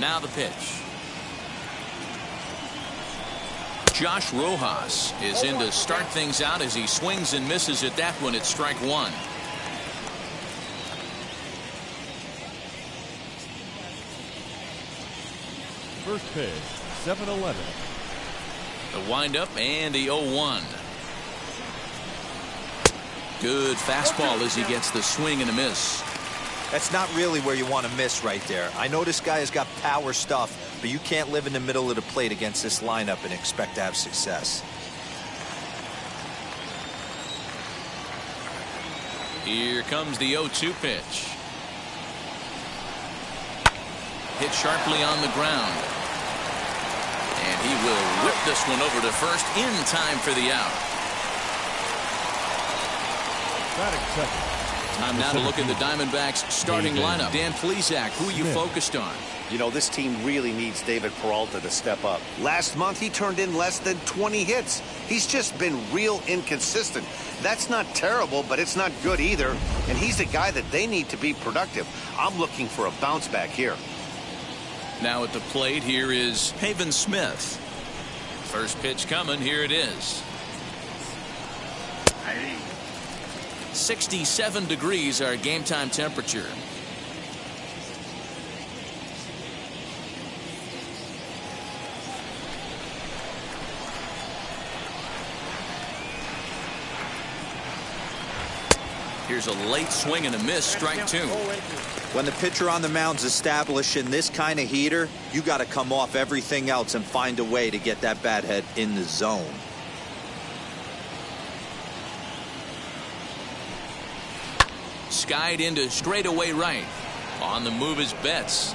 Now the pitch. Josh Rojas is in to start things out as he swings and misses at that one at strike one. First pitch, 7-11. The windup and the 0-1. Good fastball as he gets the swing and a miss. That's not really where you want to miss right there. I know this guy has got power stuff, but you can't live in the middle of the plate against this lineup and expect to have success. Here comes the 0-2 pitch. Hit sharply on the ground. And he will whip this one over to first in time for the out. Batting second. Time now to look at the Diamondbacks starting lineup. Dan Plesac, who are you focused on? You know, this team really needs David Peralta to step up. Last month, he turned in less than 20 hits. He's just been real inconsistent. That's not terrible, but it's not good either. And he's the guy that they need to be productive. I'm looking for a bounce back here. Now at the plate, here is Haven Smith. First pitch coming. Here it is. 67 degrees our game time temperature. Here's a late swing and a miss, strike two. When the pitcher on the mound's establishing this kind of heater, you got to come off everything else and find a way to get that bat head in the zone. Skied into straightaway right. On the move is Betts.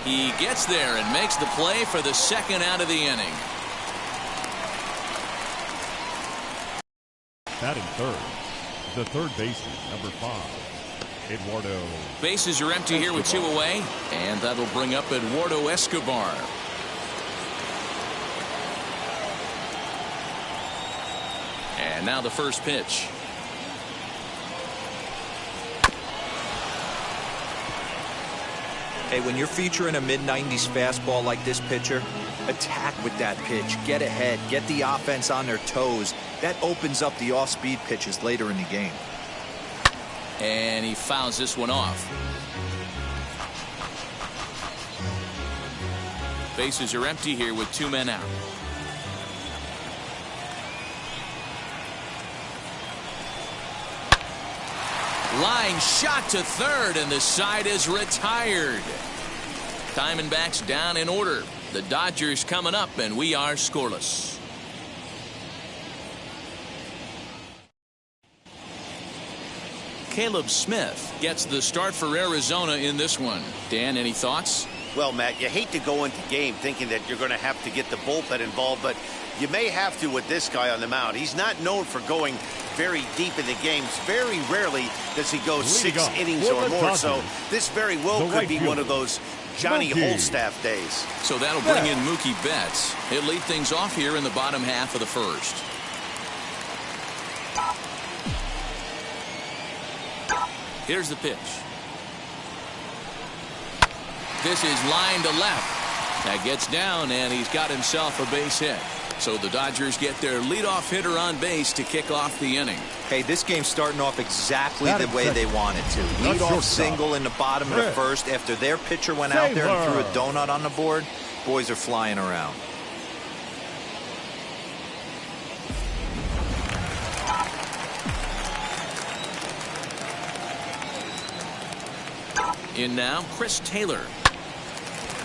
He gets there and makes the play for the second out of the inning. Batting third, the third baseman, number 5, Eduardo. Bases are empty here with 2 away, and that'll bring up Eduardo Escobar. And now the first pitch. Hey, when you're featuring a mid-90s fastball like this pitcher, attack with that pitch. Get ahead. Get the offense on their toes. That opens up the off-speed pitches later in the game. And he fouls this one off. Bases are empty here with 2 men out. Line shot to third, and the side is retired. Diamondbacks down in order. The Dodgers coming up, and we are scoreless. Caleb Smith gets the start for Arizona in this one. Dan, any thoughts? Well, Matt, you hate to go into game thinking that you're going to have to get the bullpen involved, but you may have to with this guy on the mound. He's not known for going very deep in the games. Very rarely does he go 6 innings or more. So this very well could be one of those Johnny Holstaff days. So that'll bring in Mookie Betts. He'll lead things off here in the bottom half of the first. Here's the pitch. This is line to left. That gets down, and he's got himself a base hit. So the Dodgers get their leadoff hitter on base to kick off the inning. Hey, this game's starting off exactly the way they want it to. Leadoff single in the bottom of the first after their pitcher went out there and threw a donut on the board. Boys are flying around. In now, Chris Taylor.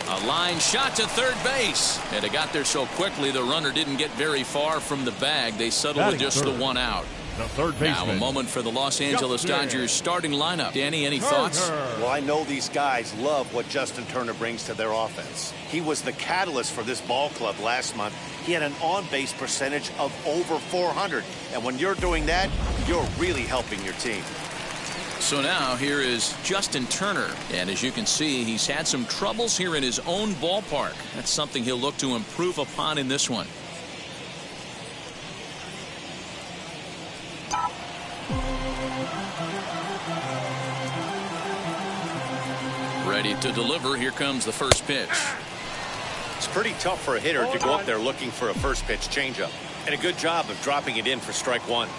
A line shot to third base. And it got there so quickly the runner didn't get very far from the bag. They settled with just the 1 out. The third baseman. Now a moment for the Los Angeles Dodgers starting lineup. Danny, any thoughts? Well, I know these guys love what Justin Turner brings to their offense. He was the catalyst for this ball club last month. He had an on-base percentage of over 400. And when you're doing that, you're really helping your team. So now here is Justin Turner, and as you can see, he's had some troubles here in his own ballpark. That's something he'll look to improve upon in this one. Ready to deliver. Here comes the first pitch. It's pretty tough for a hitter to go up there looking for a first pitch changeup. And a good job of dropping it in for strike one.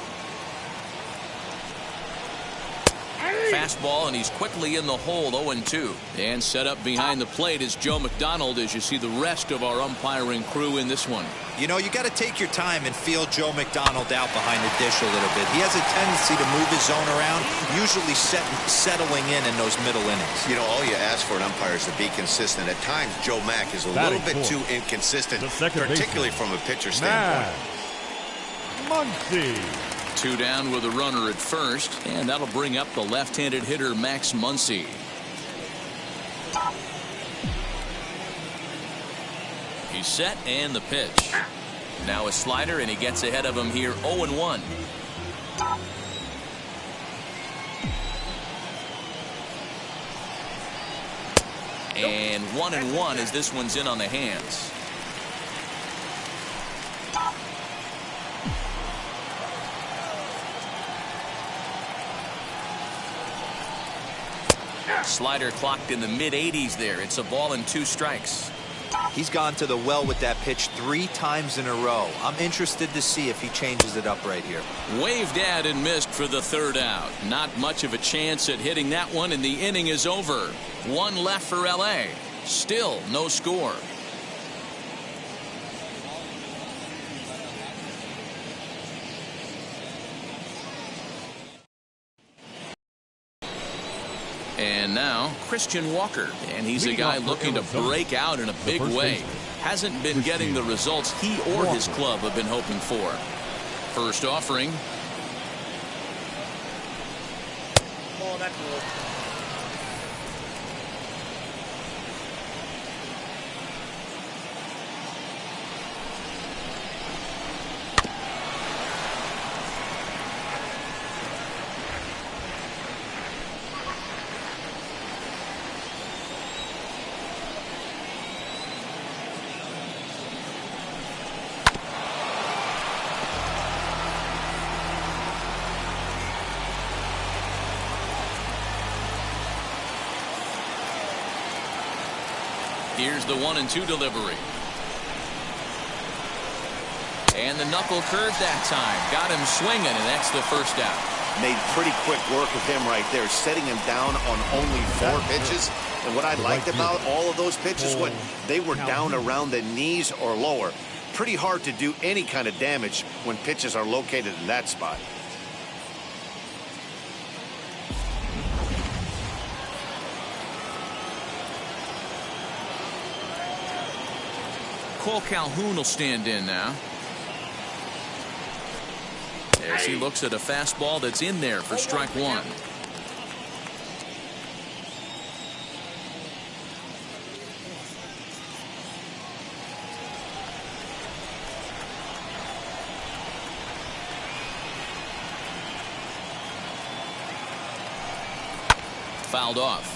Fastball, and he's quickly in the hole, 0-2. And set up behind the plate is Joe McDonald as you see the rest of our umpiring crew in this one. You know, you got to take your time and feel Joe McDonald out behind the dish a little bit. He has a tendency to move his zone around, usually settling in those middle innings. You know, all you ask for an umpire is to be consistent. At times, Joe Mack is a little bit too inconsistent, particularly from a pitcher standpoint. Muncy. 2 down with a runner at first, and that'll bring up the left-handed hitter Max Muncy. He's set, and the pitch. Now a slider, and he gets ahead of him here, 0-1. And 1-1 as this one's in on the hands. Slider clocked in the mid-80s there. It's a ball and 2 strikes. He's gone to the well with that pitch 3 times in a row. I'm interested to see if he changes it up right here. Waved at and missed for the 3rd out. Not much of a chance at hitting that one, and the inning is over. 1 left for L.A. Still no score. And now Christian Walker, and he's a guy looking to break out in a big way. Hasn't been getting the results he or his club have been hoping for. First offering. Oh, that's cool. Here's the 1-2 delivery. And the knuckle curve that time. Got him swinging, and that's the first out. Made pretty quick work of him right there, setting him down on only 4 pitches. And what I liked about all of those pitches, when they were down around the knees or lower. Pretty hard to do any kind of damage when pitches are located in that spot. Cole Calhoun will stand in now. As he looks at a fastball that's in there for strike 1. Fouled off.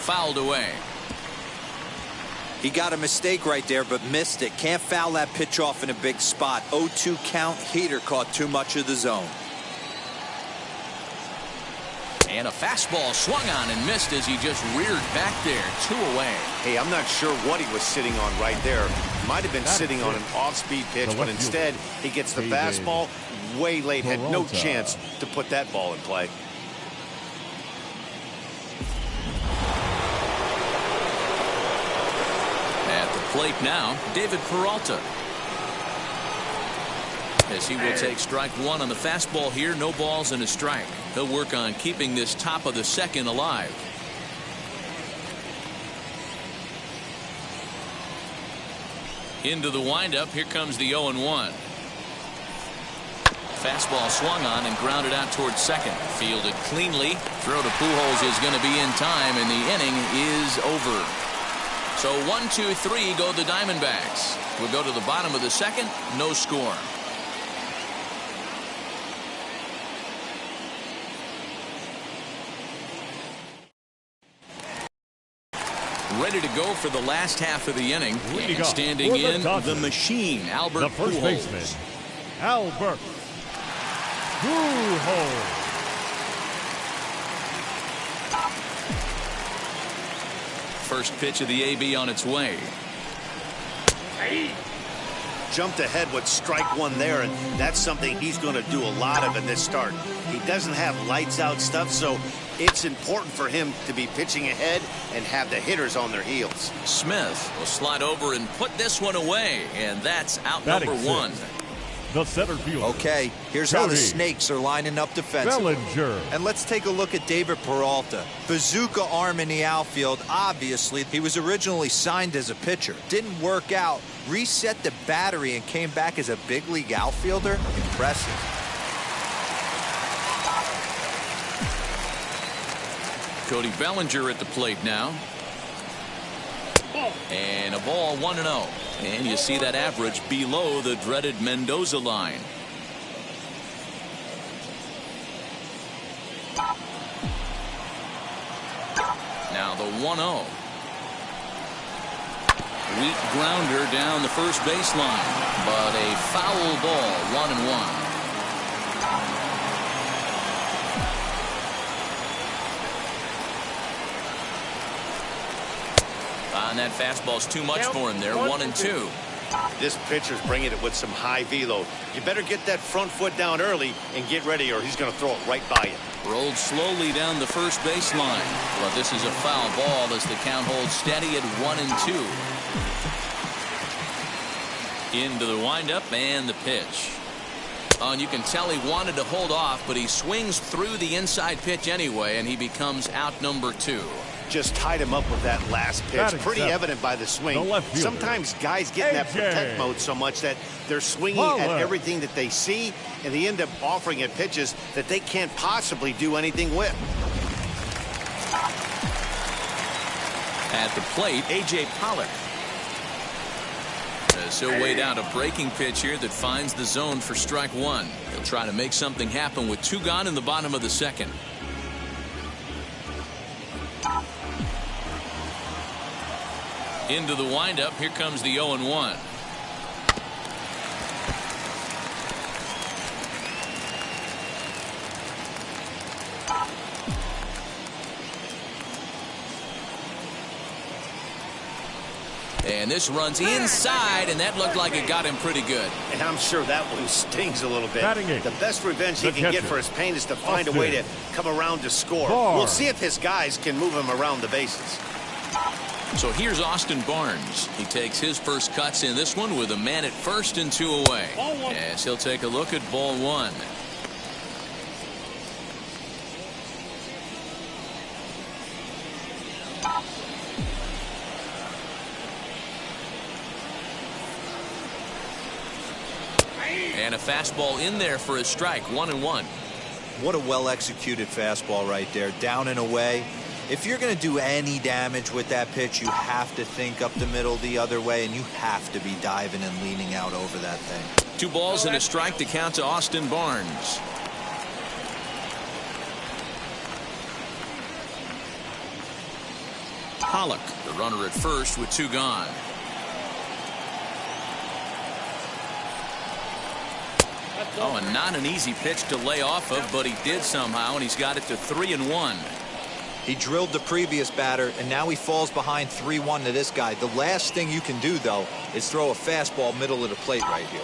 Fouled away. He got a mistake right there, but missed it. Can't foul that pitch off in a big spot. 0-2 count. Heater caught too much of the zone. And a fastball swung on and missed as he just reared back there. 2 away. Hey, I'm not sure what he was sitting on right there. Might have been sitting on an off-speed pitch, but instead he gets the fastball way late. Had no chance to put that ball in play. At the plate now, David Peralta. As he will take strike 1 on the fastball here. No balls and a strike. He'll work on keeping this top of the second alive. Into the windup. Here comes the 0-1. Fastball swung on and grounded out towards second. Fielded cleanly. Throw to Pujols is going to be in time, and the inning is over. So 1-2-3 go the Diamondbacks. We'll go to the bottom of the second. No score. ready to go for the last half of the inning. Leading And up standing for the in, Dodgers, the machine, Albert the first Pujols. baseman, Albert Pujols. First pitch of the AB on its way. Jumped ahead with strike one there, and that's something he's going to do a lot of in this start. He doesn't have lights out stuff, so it's important for him to be pitching ahead and have the hitters on their heels. Smith will slide over and put this one away, and that's out Batting number one. The center fielder. Okay, here's how the Cody Snakes are lining up defensively. Bellinger. And let's take a look at David Peralta. Bazooka arm in the outfield. Obviously, he was originally signed as a pitcher. Didn't work out. Reset the battery and came back as a big league outfielder. Impressive. Cody Bellinger at the plate now. And a ball 1-0. And you see that average below the dreaded Mendoza line. Now the 1-0. Weak grounder down the first baseline, but a foul ball, 1-1. And that fastball's too much for him there. 1-2. This pitcher's bringing it with some high velo. You better get that front foot down early and get ready, or he's going to throw it right by you. Rolled slowly down the first baseline. But this is a foul ball as the count holds steady at 1-2. Into the windup and the pitch. Oh, and you can tell he wanted to hold off, but he swings through the inside pitch anyway, and he becomes out number 2. Just tied him up with that last pitch. Batting Pretty seven. evident by the swing. The left fielder, Sometimes guys get in that AJ protect mode so much that they're swinging at Pollard. everything that they see, and they end up offering at pitches that they can't possibly do anything with. At the plate, A.J. Pollard. So weighed out a breaking pitch here that finds the zone for strike one. He'll try to make something happen with 2 gone in the bottom of the second. Into the windup. Here comes the 0-1. And this runs inside, and that looked like it got him pretty good. And I'm sure that one stings a little bit. Batting eight. The best revenge he The can get catcher. for his pain is to find a way to come around to score. Barnes. We'll see if his guys can move him around the bases. So here's Austin Barnes. He takes his first cuts in this one with a man at first and 2 away. As he'll take a look at ball 1. And a fastball in there for a strike. 1-1. What a well-executed fastball right there. Down and away. If you're going to do any damage with that pitch, you have to think up the middle the other way, and you have to be diving and leaning out over that thing. 2 balls and a strike to count to Austin Barnes. Pollock, the runner at first with 2 gone. Oh, and not an easy pitch to lay off of, but he did somehow, and he's got it to 3-1. He drilled the previous batter, and now he falls behind 3-1 to this guy. The last thing you can do, though, is throw a fastball middle of the plate right here.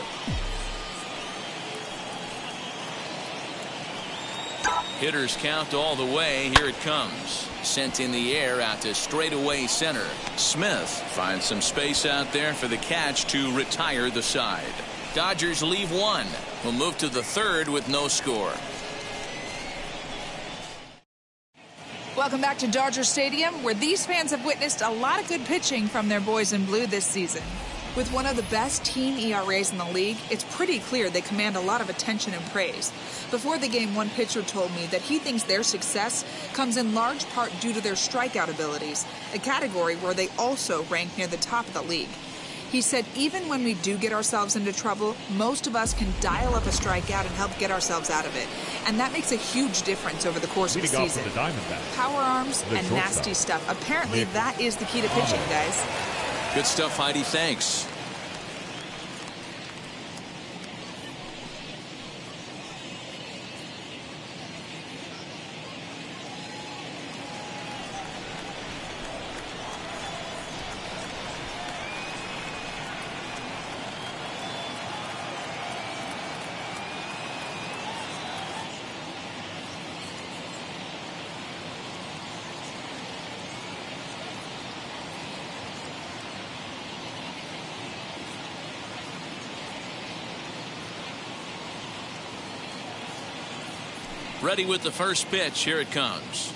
Hitters count all the way. Here it comes. Sent in the air out to straightaway center. Smith finds some space out there for the catch to retire the side. Dodgers leave 1. We'll move to the 3rd with no score. Welcome back to Dodger Stadium, where these fans have witnessed a lot of good pitching from their boys in blue this season. With one of the best team ERAs in the league, it's pretty clear they command a lot of attention and praise. Before the game, one pitcher told me that he thinks their success comes in large part due to their strikeout abilities, a category where they also rank near the top of the league. He said even when we do get ourselves into trouble, most of us can dial up a strikeout and help get ourselves out of it. And that makes a huge difference over the course of a Leading off season. for the Diamondbacks, Power arms the and shortstop, nasty stuff. Apparently that is the key to pitching, guys. Good stuff, Heidi. Thanks. Ready with the first pitch. Here it comes.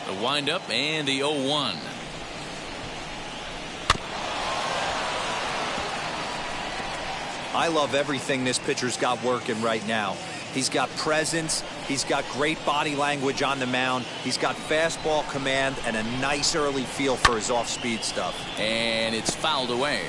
The windup and the 0-1. I love everything this pitcher's got working right now. He's got presence. He's got great body language on the mound. He's got fastball command and a nice early feel for his off-speed stuff. And it's fouled away.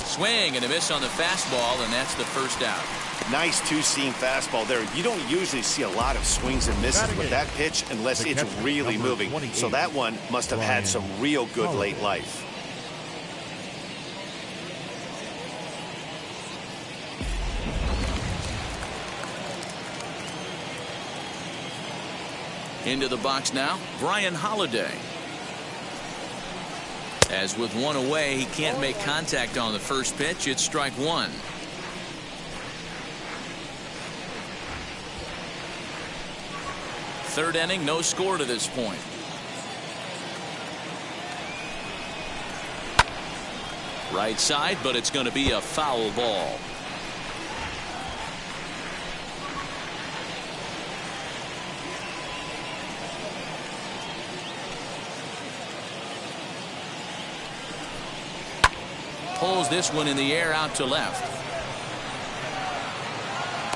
Swing and a miss on the fastball, and that's the first out. Nice two-seam fastball there. You don't usually see a lot of swings and misses with that pitch unless it's really moving. So that one must have had some real good late life. Into the box now, Brian Holiday. As with one away, he can't make contact on the first pitch. It's strike one. Third inning, no score to this point. Right side, but it's going to be a foul ball. Pulls this one in the air out to left.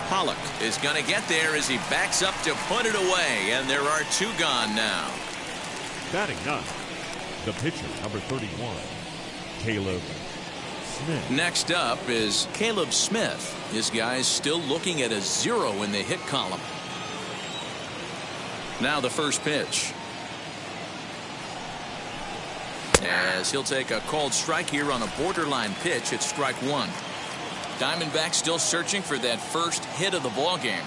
Pollock is going to get there as he backs up to put it away, and there are two gone now. Batting ninth, the pitcher, number 31, Caleb Smith. Next up is Caleb Smith. This guy's still looking at a 0 in the hit column. Now the first pitch. As he'll take a called strike here on a borderline pitch at strike one. Diamondbacks still searching for that first hit of the ball game.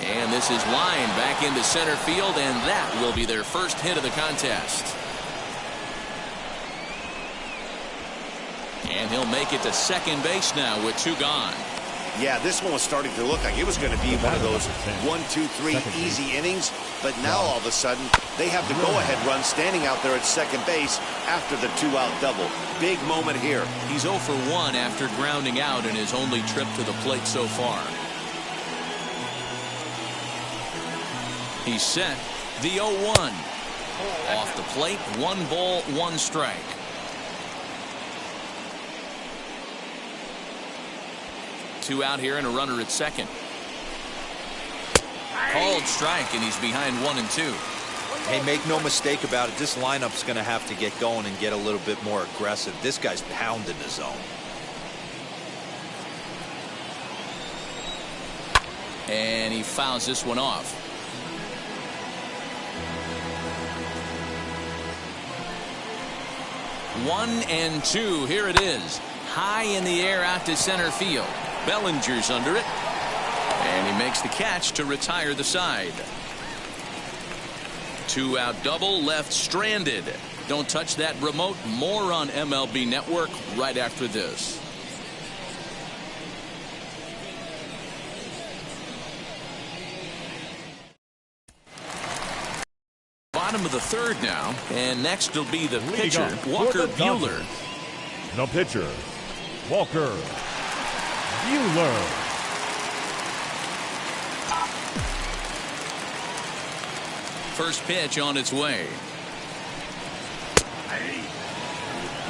And this is line back into center field, and that will be their first hit of the contest. And he'll make it to second base now with two gone. Yeah, this one was starting to look like it was going to be one of those 1, 2, 3 easy innings. But now all of a sudden they have the go-ahead run standing out there at second base after the two-out double. Big moment here. He's 0 for 1 after grounding out in his only trip to the plate so far. He's set. The 0-1. Off the plate, 1 ball, 1 strike. Two out here and a runner at second. Called strike, and he's behind 1 and 2. Hey, make no mistake about it. This lineup's going to have to get going and get a little bit more aggressive. This guy's pounding the zone. And he fouls this one off. One and two. Here it is. High in the air out to center field. Bellinger's under it. And he makes the catch to retire the side. Two out double left stranded. Don't touch that remote. More on MLB Network right after this. Bottom of the third now, and next will be the pitcher, Walker Buehler. The pitcher, Walker Buehler. first pitch on its way.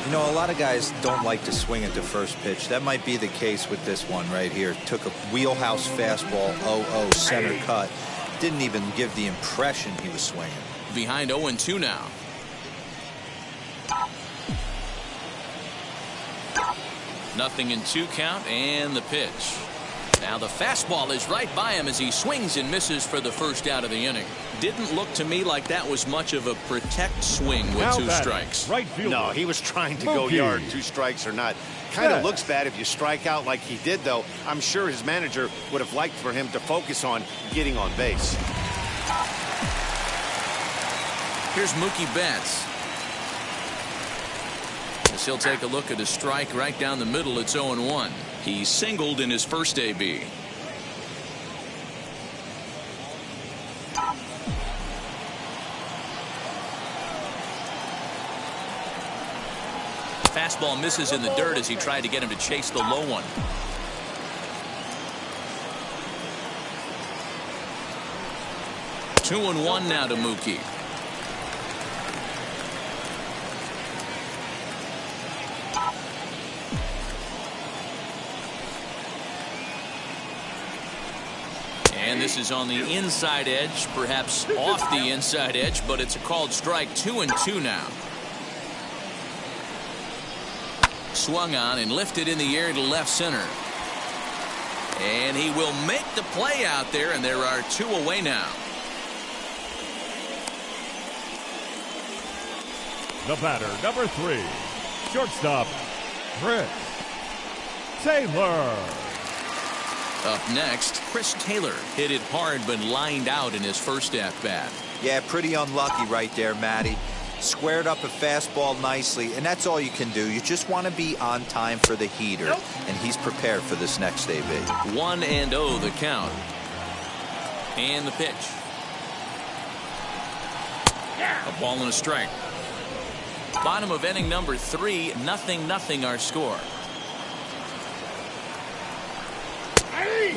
You know, a lot of guys don't like to swing at the first pitch. That might be the case with this one right here. Took a wheelhouse fastball, 0-0 center cut. Didn't even give the impression he was swinging. Behind 0-2 now. Nothing in 2 count, and the pitch. Now the fastball is right by him as he swings and misses for the first out of the inning. Didn't look to me like that was much of a protect swing with 2 strikes. Right fielder. No, he was trying to go yard, 2 strikes or not. Kind of looks bad if you strike out like he did, though. I'm sure his manager would have liked for him to focus on getting on base. Here's Mookie Betts. As he'll take a look at a strike right down the middle. It's 0-1. He singled in his first AB. Fastball misses in the dirt as he tried to get him to chase the low one. Two and one now to Mookie. And this is on the inside edge, perhaps off the inside edge, but it's a called strike. 2-2 now. Swung on and lifted in the air to left center. And he will make the play out there, and there are 2 away now. The batter, number 3, shortstop, Chris Taylor. Up next, Chris Taylor hit it hard but lined out in his first at-bat. Yeah, pretty unlucky right there, Matty. Squared up a fastball nicely, and that's all you can do. You just want to be on time for the heater, and he's prepared for this next AB. 1-0 the count. And the pitch. A ball and a strike. Bottom of inning number 3, 0-0 our score.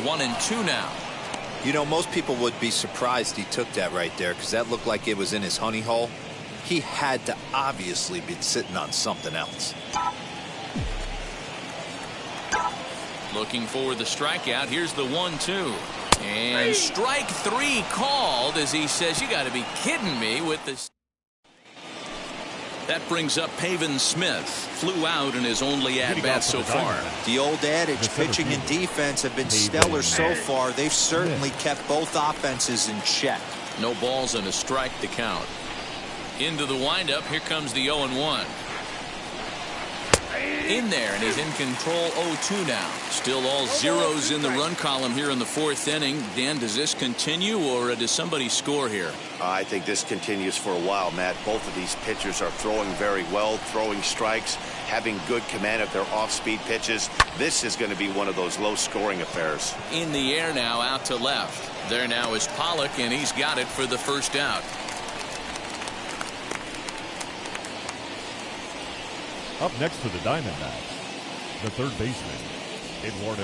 1-2 now. You know, most people would be surprised he took that right there because that looked like it was in his honey hole. He had to obviously be sitting on something else. Looking for the strikeout. Here's the 1-2. And strike 3 called as he says, you got to be kidding me with this. That brings up Pavin Smith. Flew out in his only at-bat so far. The old adage, pitching and defense have been stellar so far. They've certainly kept both offenses in check. No balls and a strike to count. Into the windup. Here comes the 0-1. In there, and he's in control. 0-2 now. Still all zeros in the run column here in the 4th inning. Dan, does this continue, or does somebody score here? I think this continues for a while, Matt. Both of these pitchers are throwing very well, throwing strikes, having good command of their off-speed pitches. This is going to be one of those low-scoring affairs. In the air now, out to left. There now is Pollock, and he's got it for the first out. Up next for the Diamondbacks, the third baseman, Eduardo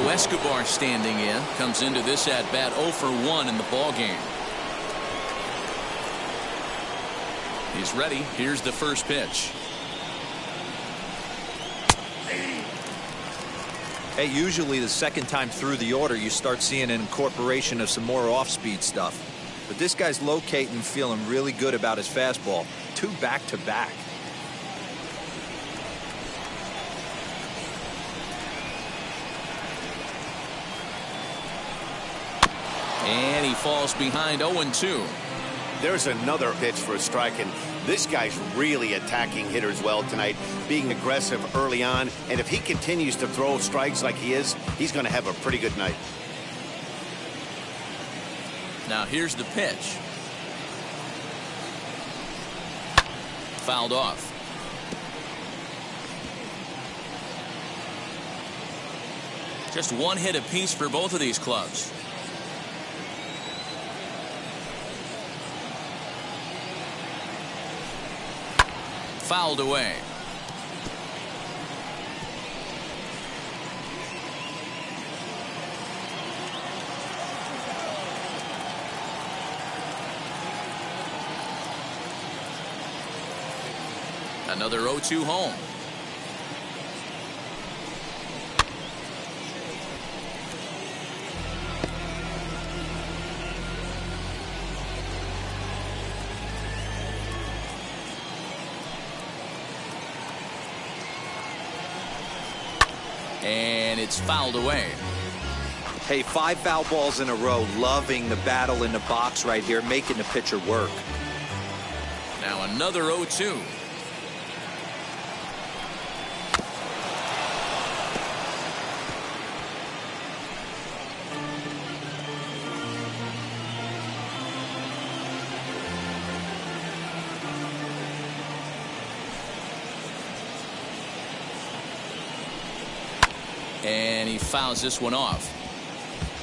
Escobar standing in. Comes into this at-bat 0 for 1 in the ballgame. He's ready. Here's the first pitch. Hey, usually the second time through the order, you start seeing an incorporation of some more off-speed stuff. But this guy's locating, feeling really good about his fastball. 2 back-to-back. And he falls behind 0-2. There's another pitch for a strike, and this guy's really attacking hitters well tonight, being aggressive early on. And if he continues to throw strikes like he is, he's going to have a pretty good night. Now here's the pitch. Fouled off. Just 1 hit apiece for both of these clubs. Fouled away. Another 0-2 home. And it's fouled away. Hey, 5 foul balls in a row. Loving the battle in the box right here, making the pitcher work. Now another 0-2. And he fouls this one off.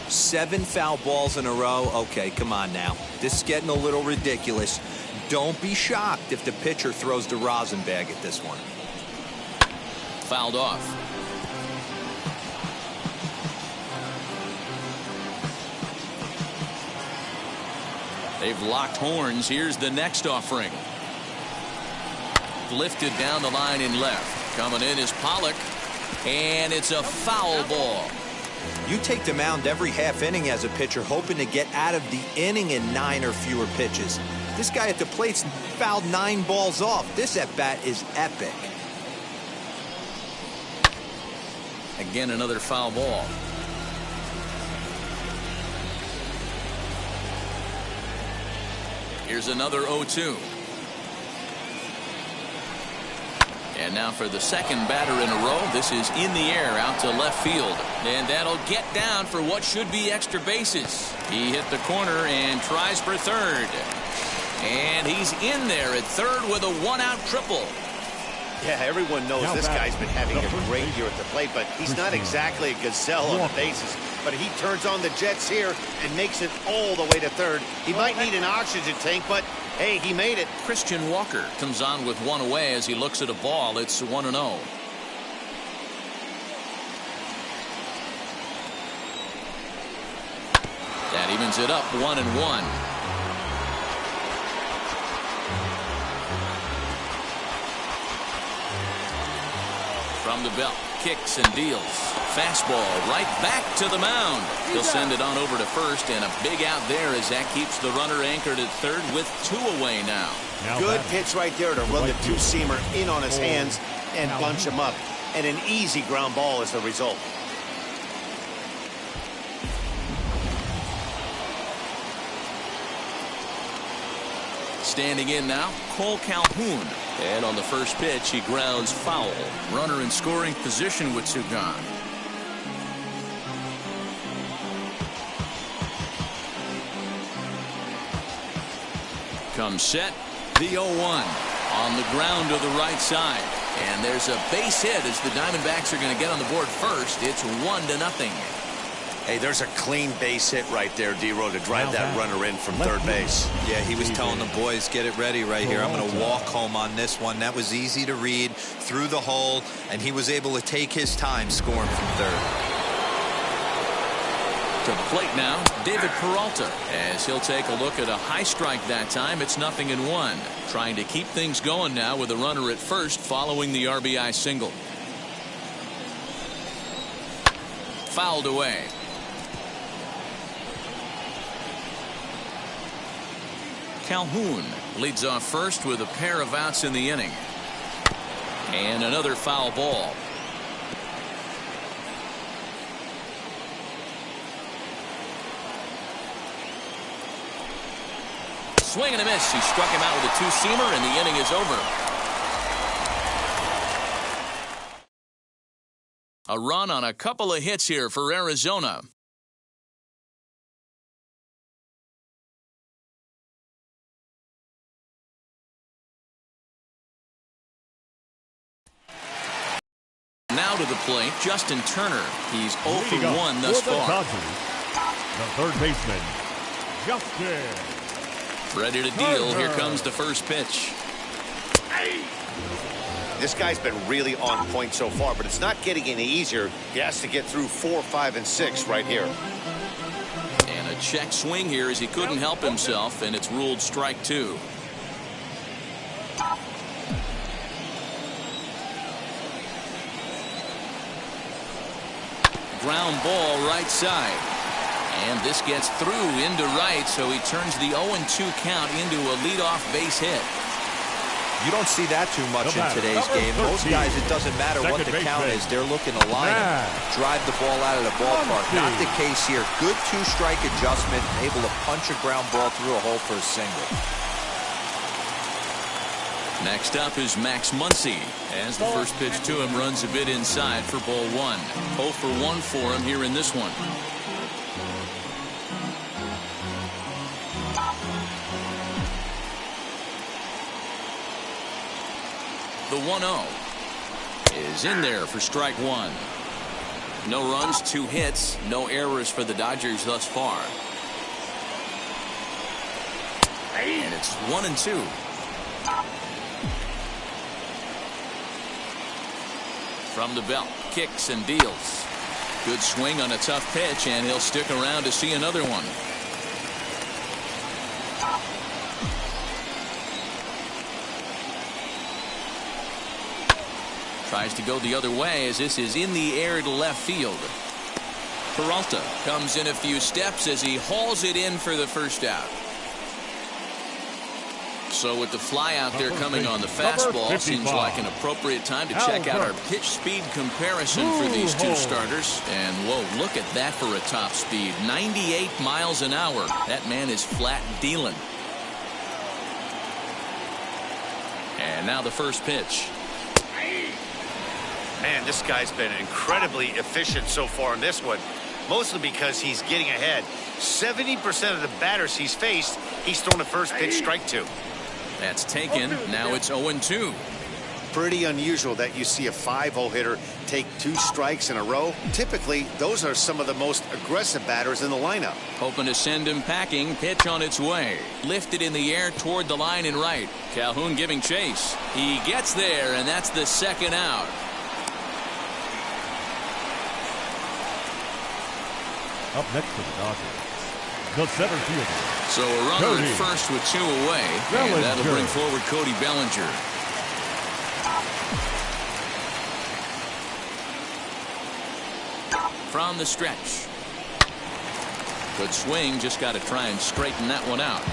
7 foul balls in a row. Okay, come on now. This is getting a little ridiculous. Don't be shocked if the pitcher throws the rosin bag at this one. Fouled off. They've locked horns. Here's the next offering. Lifted down the line in left. Coming in is Pollock. And it's a foul ball. You take the mound every half inning as a pitcher, hoping to get out of the inning in 9 or fewer pitches. This guy at the plate's fouled 9 balls off. This at-bat is epic. Again, another foul ball. Here's another 0-2. And now for the second batter in a row. This is in the air out to left field. And that'll get down for what should be extra bases. He hit the corner and tries for third. And he's in there at third with a 1-out triple. Yeah, everyone knows this guy's been having a great year at the plate, but he's not exactly a gazelle on the bases. But he turns on the jets here and makes it all the way to third. He might need an oxygen tank, but hey, he made it. Christian Walker comes on with one away as he looks at a ball. It's 1-0. That evens it up 1-1. From the belt, kicks and deals. Fastball right back to the mound. He'll send it on over to first, and a big out there as that keeps the runner anchored at third with 2 away now. Good pitch right there to run the 2-seamer in on his hands and bunch him up. And an easy ground ball is the result. Standing in now, Cole Calhoun. And on the first pitch, he grounds foul. Runner in scoring position with 2 gone. Comes set, the 0-1. On the ground to the right side. And there's a base hit as the Diamondbacks are going to get on the board first. It's 1-0. Hey, there's a clean base hit right there, D-Row, to drive that runner in from third base. Yeah, he was telling the boys, get it ready right here. I'm going to walk home on this one. That was easy to read through the hole, and he was able to take his time scoring from third. To the plate now, David Peralta, as he'll take a look at a high strike that time. It's 0-1. Trying to keep things going now with a runner at first following the RBI single. Fouled away. Calhoun leads off first with a pair of outs in the inning. And another foul ball. Swing and a miss. He struck him out with a 2-seamer, and the inning is over. A run on a couple of hits here for Arizona. Now to the plate, Justin Turner. He's 0 for 1 thus far. The third baseman, Justin. Ready to deal. Here comes the first pitch. This guy's been really on point so far, but it's not getting any easier. He has to get through 4, 5, and 6 right here. And a check swing here as he couldn't help himself, and it's ruled strike 2. ground ball right side. And this gets through into right, so he turns the 0-2 count into a leadoff base hit. You don't see that too much in today's game. Most guys, it doesn't matter what the count is. They're looking to line up, drive the ball out of the ballpark. Not the case here. Good two-strike adjustment, able to punch a ground ball through a hole for a single. Next up is Max Muncy, as the first pitch to him runs a bit inside for ball 1. 0 for 1 for him here in this one. The 1-0 is in there for strike 1. No runs, 2 hits, no errors for the Dodgers thus far. And it's 1-2. From the belt, kicks and deals. Good swing on a tough pitch, and he'll stick around to see another one. Tries to go the other way as this is in the air to left field. Peralta comes in a few steps as he hauls it in for the first out. So with the fly out there coming on the fastball, seems like an appropriate time to check out our pitch speed comparison for these two starters. And whoa, look at that for a top speed. 98 miles an hour. That man is flat dealing. And now the first pitch. Man, this guy's been incredibly efficient so far in this one, mostly because he's getting ahead. 70% of the batters he's faced, he's thrown a first pitch strike to. That's taken. Now it's 0-2. Pretty unusual that you see a 5-0 hitter take 2 strikes in a row. Typically, those are some of the most aggressive batters in the lineup. Hoping to send him packing. Pitch on its way. Lifted in the air toward the line and right. Calhoun giving chase. He gets there, and that's the second out. Up next for the Dodgers, the center fielder. So a runner at first with 2 away, and that'll bring forward Cody Bellinger. From the stretch. Good swing, just got to try and straighten that one out.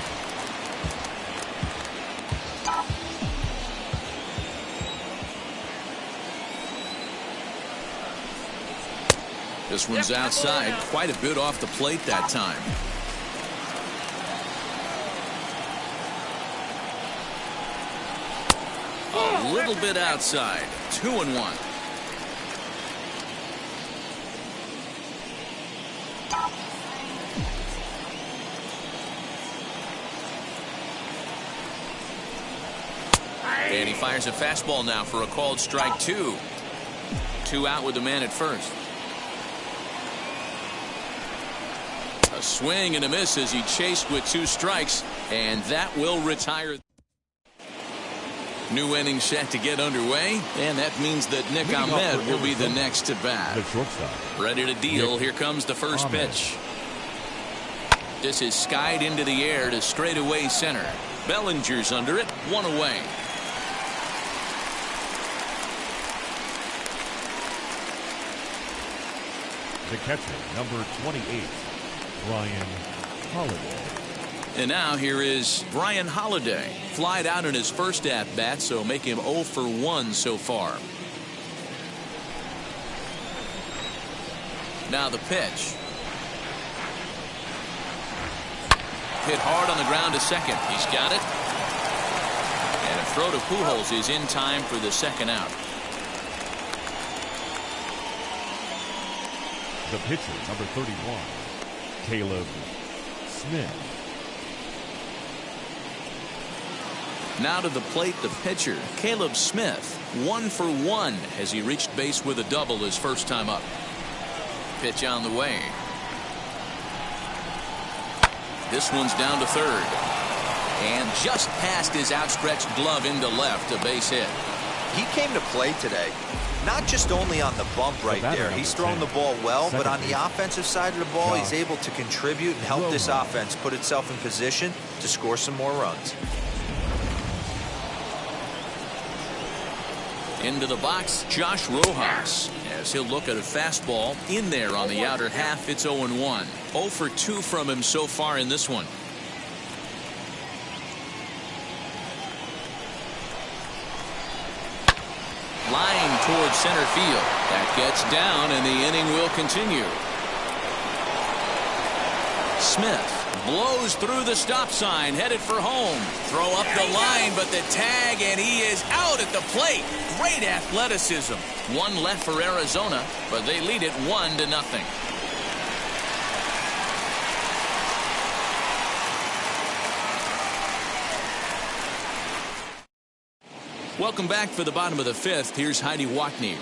This one's outside, quite a bit off the plate that time. A little bit outside. 2-1. And he fires a fastball now for a called strike 2. 2 out with the man at first. A swing and a miss as he chased with 2 strikes, and that will retire. New inning set to get underway, and that means that Nick Ahmed will be the next to bat. Ready to deal. Here comes the first pitch. This is skied into the air to straightaway center. Bellinger's under it, 1 away. The catcher, number 28, Brian Holiday. And now here is Brian Holiday. Flied out in his first at-bat, so make him 0 for 1 so far. Now the pitch. Hit hard on the ground to second. He's got it. And a throw to Pujols is in time for the second out. The pitcher, number 31, Caleb Smith. Now to the plate, the pitcher, Caleb Smith. 1 for 1 as he reached base with a double his first time up. Pitch on the way. This one's down to third. And just past his outstretched glove into left, a base hit. He came to play today. Not just only on the bump right there. He's thrown the ball well, but on the offensive side of the ball, he's able to contribute and help this offense put itself in position to score some more runs. Into the box, Josh Rojas. as he'll look at a fastball in there on the outer half. It's 0-1. 0 for 2 from him so far in this one. Line towards center field. That gets down, and the inning will continue. Smith blows through the stop sign, headed for home. Throw up the line, but the tag, and he is out at the plate. Great athleticism. One left for Arizona, but they lead it 1-0. Welcome back for the bottom of the 5th. Here's Heidi Watney.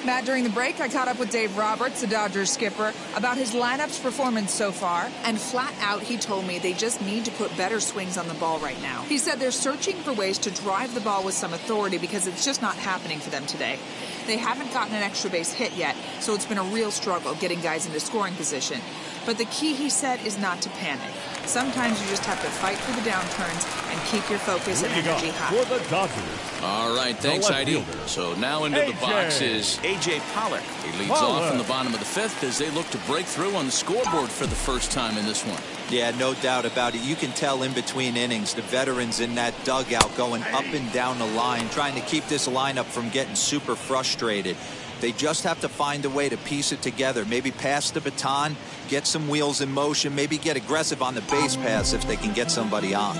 Matt, during the break, I caught up with Dave Roberts, the Dodgers skipper, about his lineup's performance so far. And flat out, he told me they just need to put better swings on the ball right now. He said they're searching for ways to drive the ball with some authority because it's just not happening for them today. They haven't gotten an extra base hit yet, so it's been a real struggle getting guys into scoring position. But the key, he said, is not to panic. Sometimes you just have to fight through the downturns and keep your focus and energy high. For the Dodgers. All right, thanks, Heidi. So now into the box is A.J. Pollock. He leads off in the bottom of the 5th as they look to break through on the scoreboard for the first time in this one. Yeah, no doubt about it. You can tell in between innings, the veterans in that dugout going up and down the line, trying to keep this lineup from getting super frustrated. They just have to find a way to piece it together. Maybe pass the baton, get some wheels in motion, maybe get aggressive on the base pass if they can get somebody on.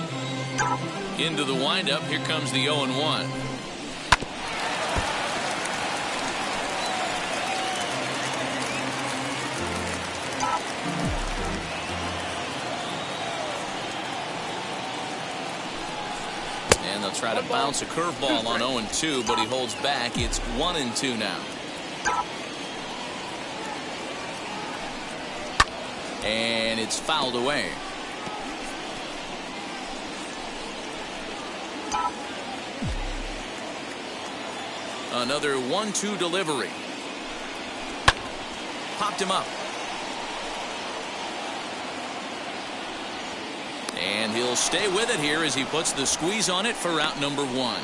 Into the windup, here comes the 0-1. And they'll try to bounce a curveball on 0-2, but he holds back. It's 1-2 now. And it's fouled away. Another 1-2 delivery. Popped him up. And he'll stay with it here as he puts the squeeze on it for out number 1.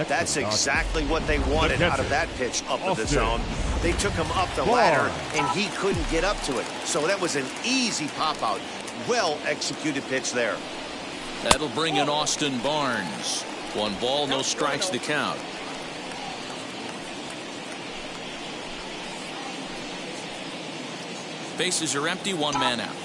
That's exactly what they wanted out of that pitch up in the zone. They took him up the ladder, and he couldn't get up to it. So that was an easy pop-out. Well executed pitch there. That'll bring in Austin Barnes. 1 ball, no strikes to count. Bases are empty, 1 man out.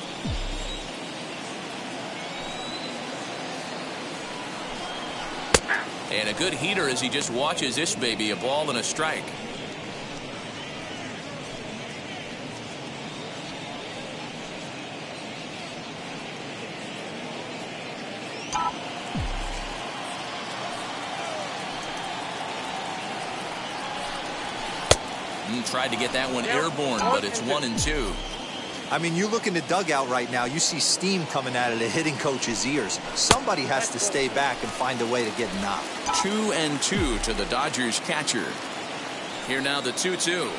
And a good heater as he just watches this baby, a ball and a strike. Tried to get that one airborne, but it's 1-2. I mean, you look in the dugout right now, you see steam coming out of the hitting coach's ears. Somebody has to stay back and find a way to get knocked. 2-2 to the Dodgers catcher. Here now the 2-2.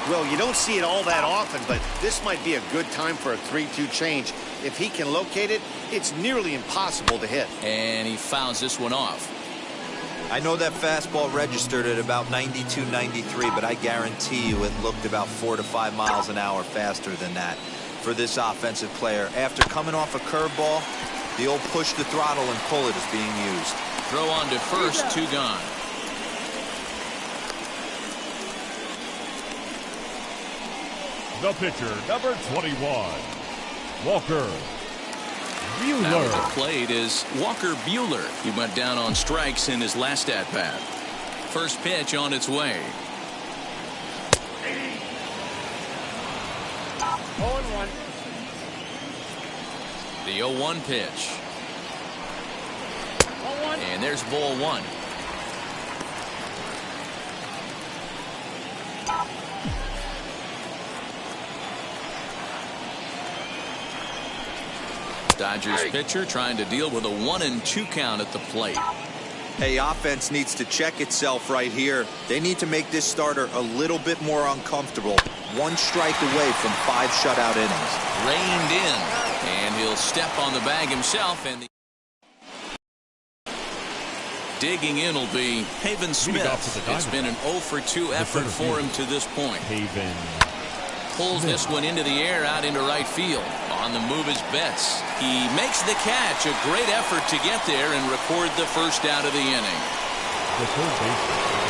Well, you don't see it all that often, but this might be a good time for a 3-2 change. If he can locate it, it's nearly impossible to hit. And he fouls this one off. I know that fastball registered at about 92, 93, but I guarantee you it looked about 4 to 5 miles an hour faster than that for this offensive player. After coming off a curveball, the old push the throttle and pull it is being used. Throw on to first, 2 gone. The pitcher, number 21, Walker Buehler. Now at the plate is Walker Buehler. He went down on strikes in his last at-bat. First pitch on its way. 0-1. The 0-1 pitch. 0-1. And there's ball 1. Dodgers pitcher trying to deal with a 1-2 count at the plate. Hey, offense needs to check itself right here. They need to make this starter a little bit more uncomfortable. 1 strike away from 5 shutout innings. Reined in, and he'll step on the bag himself. And Digging in will be Haven Smith. It's been an 0 for 2 effort for him to this point. Haven pulls this one into the air out into right field. On the move is Betts. He makes the catch. A great effort to get there and record the first out of the inning.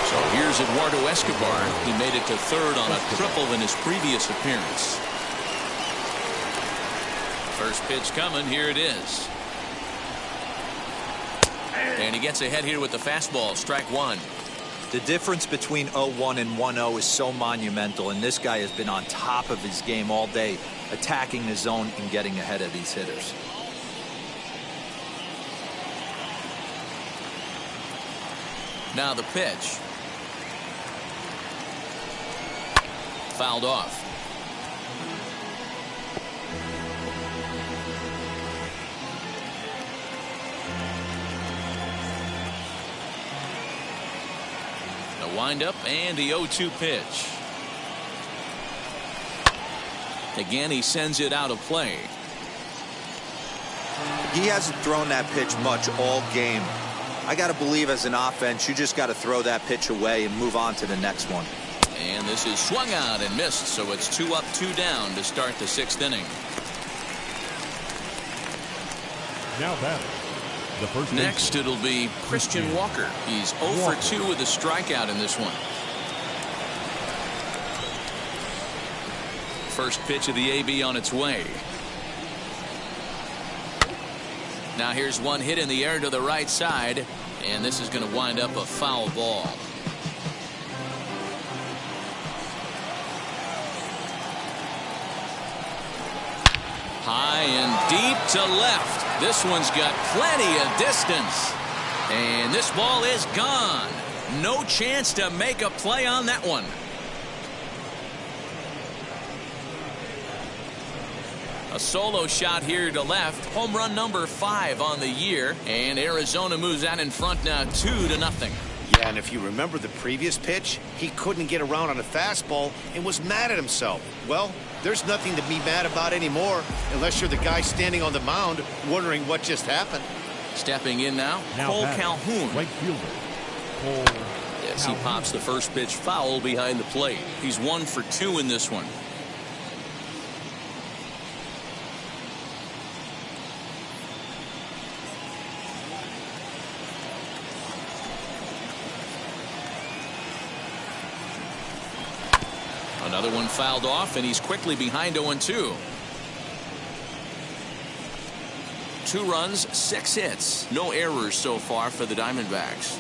So here's Eduardo Escobar. He made it to third on a triple in his previous appearance. First pitch coming. Here it is. And he gets ahead here with the fastball. Strike one. The difference between 0-1 and 1-0 is so monumental, and this guy has been on top of his game all day, attacking the zone and getting ahead of these hitters. Now the pitch. Fouled off. Windup and the 0-2 pitch. Again, he sends it out of play. He hasn't thrown that pitch much all game. I got to believe as an offense, you just got to throw that pitch away and move on to the next one. And this is swung out and missed, so it's 2 up, 2 down to start the 6th inning. Now batting. Next, it'll be Christian Walker. He's 0 for 2 with a strikeout in this one. First pitch of the AB on its way. Now here's one hit in the air to the right side, and this is going to wind up a foul ball. High and deep to left. This one's got plenty of distance. And this ball is gone. No chance to make a play on that one. A solo shot here to left. Home run number 5 on the year. And Arizona moves out in front now 2-0. Yeah, and if you remember the previous pitch, he couldn't get around on a fastball and was mad at himself. Well, there's nothing to be mad about anymore unless you're the guy standing on the mound wondering what just happened. Stepping in now Cole Calhoun. Right fielder. Cole Yes, he pops the first pitch foul behind the plate. He's 1 for 2 in this one. Another one fouled off, and he's quickly behind 0-2. 2 runs, 6 hits. No errors so far for the Diamondbacks.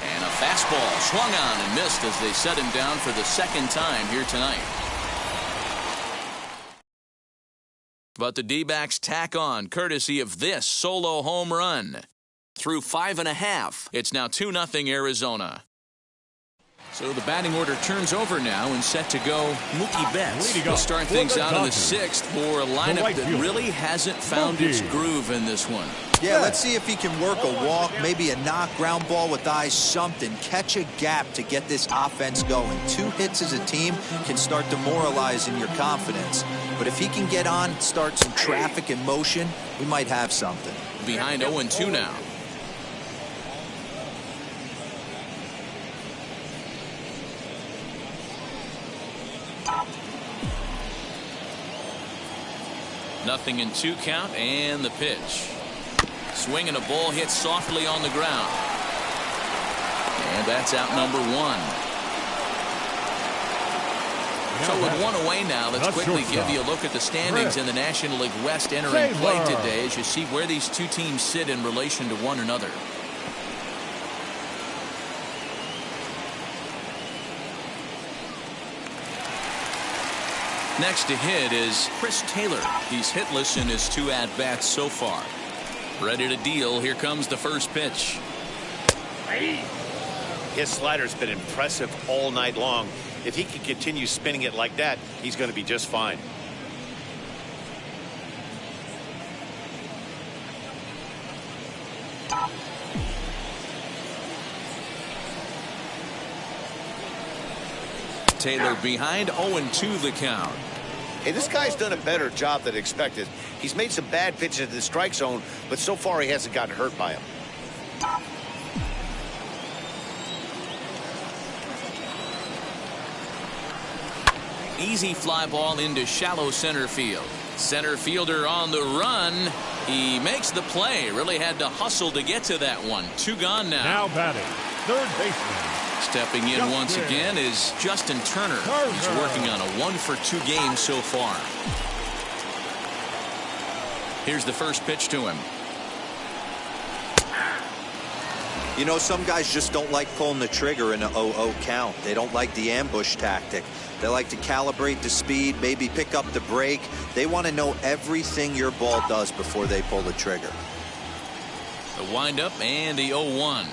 And a fastball swung on and missed as they set him down for the 2nd time here tonight. But the D-backs tack on courtesy of this solo home run. Through 5.5, it's now 2-0 Arizona. So the batting order turns over now and set to go Mookie Betts. We'll start things out in the 6th for a lineup that really hasn't found its groove in this one. Yeah, let's see if he can work a walk, maybe a knock, ground ball with eyes, something. Catch a gap to get this offense going. 2 hits as a team can start demoralizing your confidence. But if he can get on, start some traffic in motion, we might have something. Behind 0-2 now. Nothing in 2 count, and the pitch. Swing and a ball hit softly on the ground. And that's out number 1. So with 1 away now, let's quickly give you a look at the standings in the National League West entering play today as you see where these 2 teams sit in relation to one another. Next to hit is Chris Taylor. He's hitless in his 2 at-bats so far. Ready to deal. Here comes the first pitch. His slider's been impressive all night long. If he can continue spinning it like that, he's going to be just fine. Taylor behind 0-2 the count. Hey, this guy's done a better job than expected. He's made some bad pitches in the strike zone, but so far he hasn't gotten hurt by them. Easy fly ball into shallow center field. Center fielder on the run. He makes the play. Really had to hustle to get to that one. 2 gone now. Now batting, third baseman. Stepping in once again is Justin Turner. He's working on a 1-for-2 game so far. Here's the first pitch to him. You know, some guys just don't like pulling the trigger in an 0-0 count. They don't like the ambush tactic. They like to calibrate the speed, maybe pick up the break. They want to know everything your ball does before they pull the trigger. The windup and the 0-1.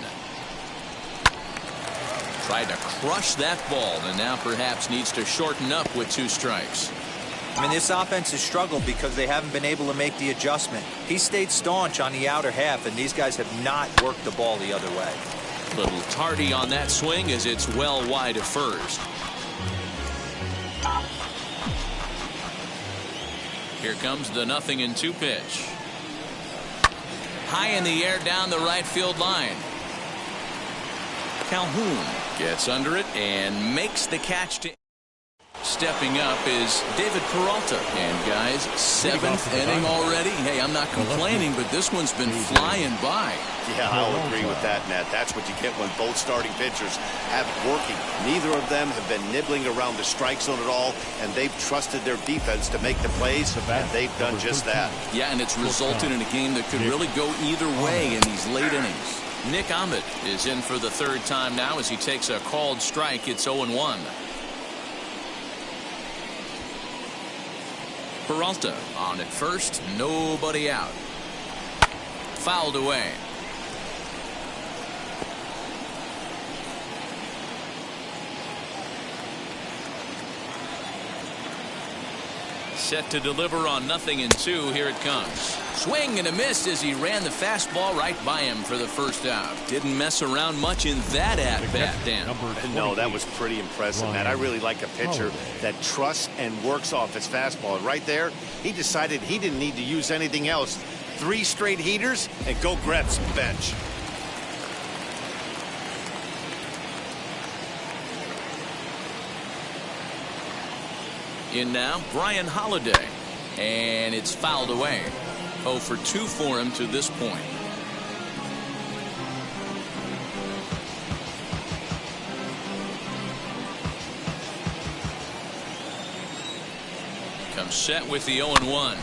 Tried to crush that ball, and now perhaps needs to shorten up with 2 strikes. I mean, this offense has struggled because they haven't been able to make the adjustment. He stayed staunch on the outer half, and these guys have not worked the ball the other way. Little tardy on that swing as it's well wide of first. Here comes the 0-2 pitch. High in the air down the right field line. Calhoun gets under it and makes the catch. To stepping up is David Peralta. And guys, 7th inning already. Hey, I'm not complaining, but this one's been flying by. Yeah, I'll agree with that, Matt. That's what you get when both starting pitchers have it working. Neither of them have been nibbling around the strike zone at all, and they've trusted their defense to make the plays, and they've done just that. Yeah, and it's resulted in a game that could really go either way in these late innings. Nick Ahmed is in for the 3rd time now as he takes a called strike. It's 0-1. Peralta on at first, nobody out. Fouled away. Set to deliver on 0-2. Here it comes. Swing and a miss as he ran the fastball right by him for the first out. Didn't mess around much in that at-bat, Dan. No, that was pretty impressive, Matt. I really like a pitcher that trusts and works off his fastball. And right there, he decided he didn't need to use anything else. 3 straight heaters and go grab some bench. In now, Brian Holiday. And it's fouled away. 0-for-2 for him to this point. Comes set with the 0-1.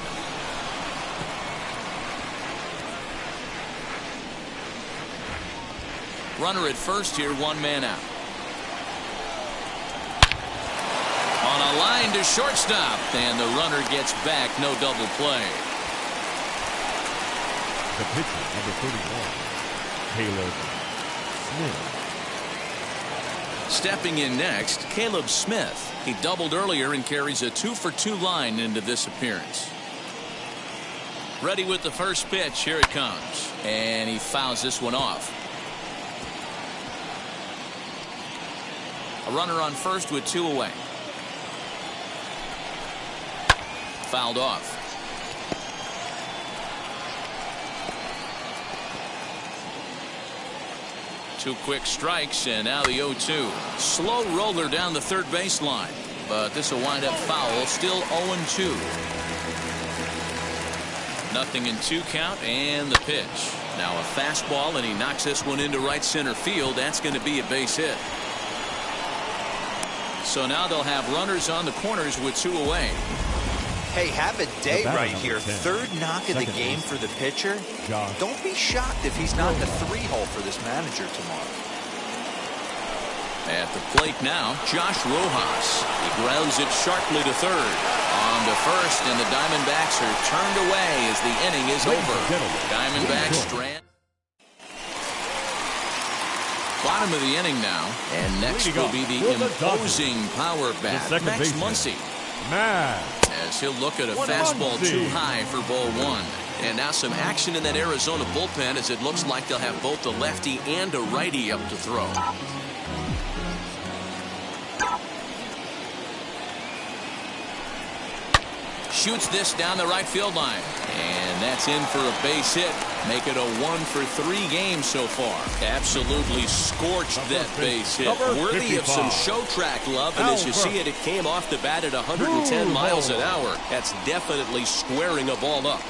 Runner at first here, 1 man out. On a line to shortstop, and the runner gets back. No double play. The pitcher, number 31, Caleb Smith. Stepping in next, Caleb Smith. He doubled earlier and carries a 2-for-2 line into this appearance. Ready with the first pitch. Here it comes. And he fouls this one off. A runner on first with 2 away. Fouled off. Two quick strikes, and now the 0-2. Slow roller down the third baseline, but this will wind up foul. Still 0-2. 0-2 count, and the pitch. Now a fastball, and he knocks this one into right center field. That's going to be a base hit. So now they'll have runners on the corners with 2 away. Hey, have a day right here. 3rd knock of the game for the pitcher. Don't be shocked if he's not in the 3-hole for this manager tomorrow. At the plate now, Josh Rojas. He grounds it sharply to 3rd. On to 1st, and the Diamondbacks are turned away as the inning is over. Diamondbacks strand. Bottom of the inning now, and next will be the imposing power bat, Max Muncy. As he'll look at a fastball too high for ball 1. And now some action in that Arizona bullpen as it looks like they'll have both a lefty and a righty up to throw. shoots this down the right field line. And that's in for a base hit. Make it a 1-for-3 game so far. Absolutely scorched that base hit. Worthy of some show track love. And as you see it, it came off the bat at 110 miles an hour. That's definitely squaring a ball up.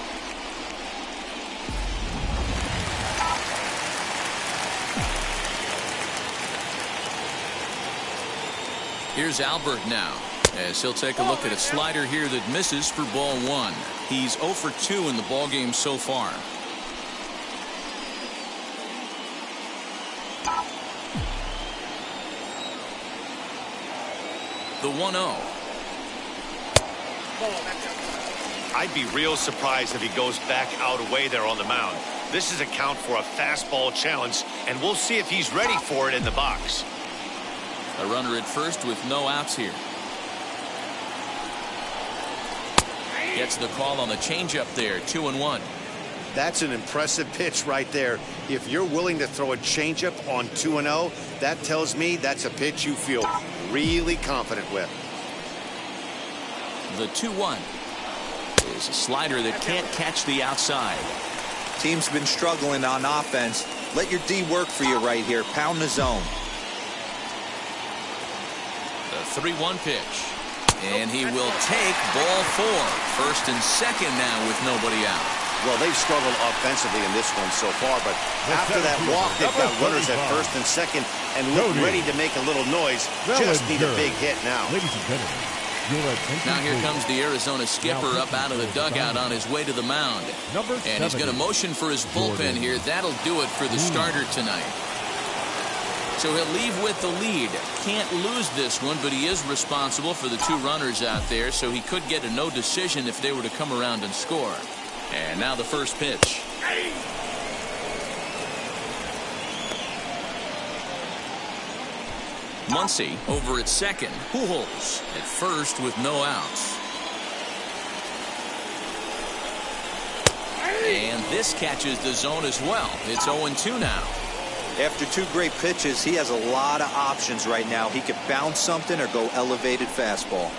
Here's Albert now, as he'll take a look at a slider here that misses for ball 1. He's 0 for 2 in the ballgame so far. The 1-0. I'd be real surprised if he goes back out away there on the mound. This is a count for a fastball challenge, and we'll see if he's ready for it in the box. A runner at first with no outs here. Gets the call on the changeup there. 2-1. That's an impressive pitch right there. If you're willing to throw a changeup on 2-0, that tells me that's a pitch you feel really confident with. The 2-1 is a slider that can't catch the outside. Team's been struggling on offense. Let your D work for you right here. Pound the zone. The 3-1 pitch. And he will take ball 4. First and second now with nobody out. Well, they've struggled offensively in this one so far, but after that walk, they've got runners at first and second and look ready to make a little noise. Just need a big hit now. Ladies and gentlemen, your attention, Now here please. comes the Arizona skipper up out of the dugout on his way to the mound. And he's going to motion for his bullpen here. That'll do it for the starter tonight. So he'll leave with the lead. Can't lose this one, but he is responsible for the 2 runners out there, so he could get a no decision if they were to come around and score. And now the first pitch. Muncy over at second. Pujols at first with no outs. And this catches the zone as well. It's 0-2 now. After 2 great pitches, he has a lot of options right now. He could bounce something or go elevated fastball.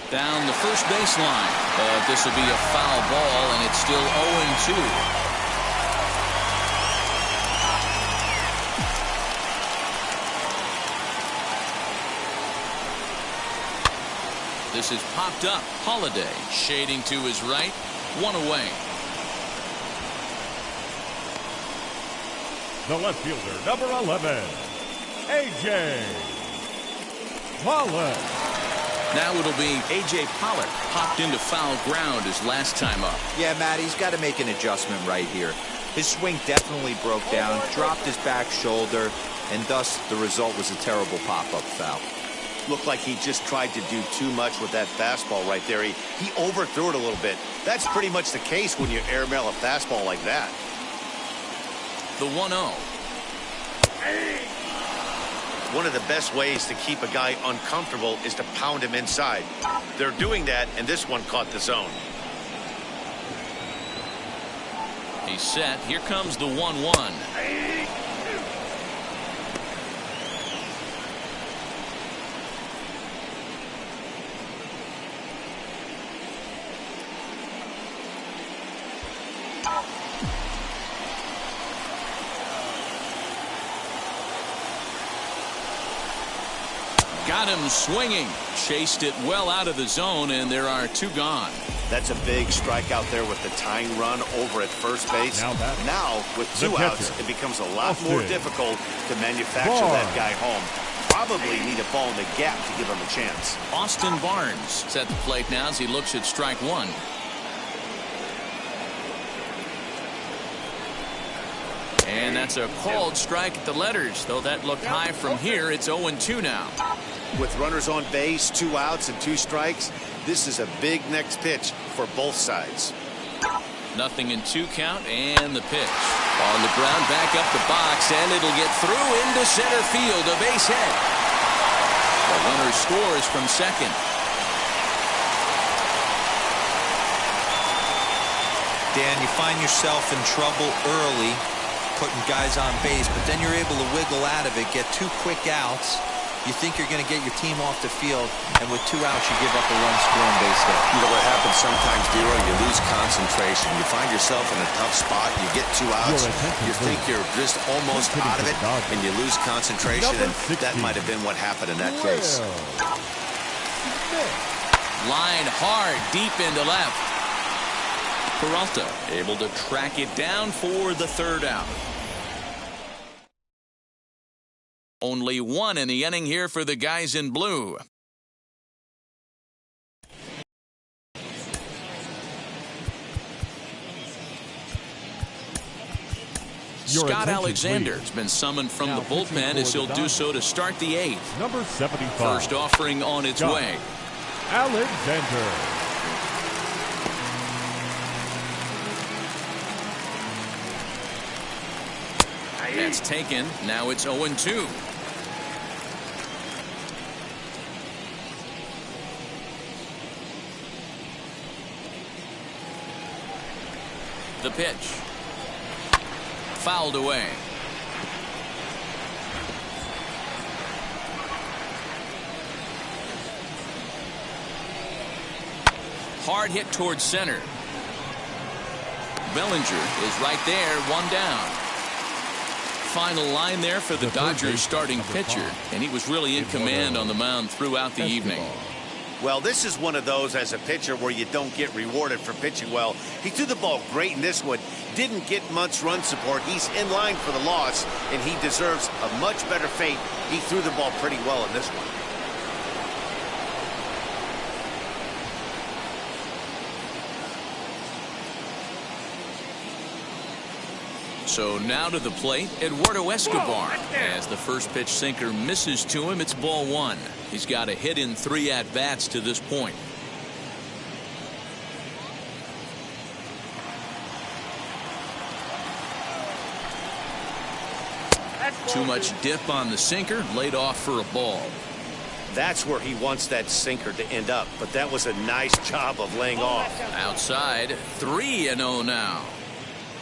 Down the first baseline. But this will be a foul ball, and it's still 0-2. This is popped up. Holiday shading to his right. 1 away. The left fielder, number 11, A.J. Pollock. Now it'll be A.J. Pollock. Popped into foul ground his last time up. Yeah, Matt, he's got to make an adjustment right here. His swing definitely broke down, dropped his back shoulder, and thus the result was a terrible pop-up foul. Looked like he just tried to do too much with that fastball right there. He overthrew it a little bit. That's pretty much the case when you airmail a fastball like that. The 1-0. One of the best ways to keep a guy uncomfortable is to pound him inside. They're doing that, and this one caught the zone. He's set. Here comes the 1-1. Got him swinging. Chased it well out of the zone, and there are 2 gone. That's a big strikeout there with the tying run over at first base. Now with 2 outs, it becomes a lot more difficult to manufacture that guy home. Probably need a ball in the gap to give him a chance. Austin Barnes is at the plate now as he looks at strike 1. And that's a called strike at the letters. Though that looked high from here, it's 0-2 now. With runners on base, 2 outs and 2 strikes, this is a big next pitch for both sides. 0-2 count, and the pitch. On the ground, back up the box, and it'll get through into center field. A base hit. The runner scores from second. Dan, you find yourself in trouble early, putting guys on base, but then you're able to wiggle out of it, get 2 quick outs, you think you're going to get your team off the field, and with 2 outs, you give up a run-scoring base hit. You know what happens sometimes, Dero? You lose concentration. You find yourself in a tough spot. You get 2 outs. You think you're just almost out of it, and you lose concentration, and that might have been what happened in that case. Line hard, deep into left. Peralta able to track it down for the 3rd out. Only 1 in the inning here for the guys in blue. Scott Alexander has been summoned from the bullpen as he'll do so to start the 8th. Number 75. First offering on its way. Alexander. That's taken. Now it's 0-2. The pitch. Fouled away. Hard hit towards center. Bellinger is right there, 1 down. Final line there for the Dodgers starting pitcher, and he was really in command on the mound throughout the evening. Well, this is one of those as a pitcher where you don't get rewarded for pitching well. He threw the ball great in this one. Didn't get much run support. He's in line for the loss, and he deserves a much better fate. He threw the ball pretty well in this one. So now to the plate, Eduardo Escobar. As the first pitch sinker misses to him, it's ball 1. He's got a hit in 3 at-bats to this point. Too much dip on the sinker, laid off for a ball. That's where he wants that sinker to end up, but that was a nice job of laying off. Outside, 3-0 now.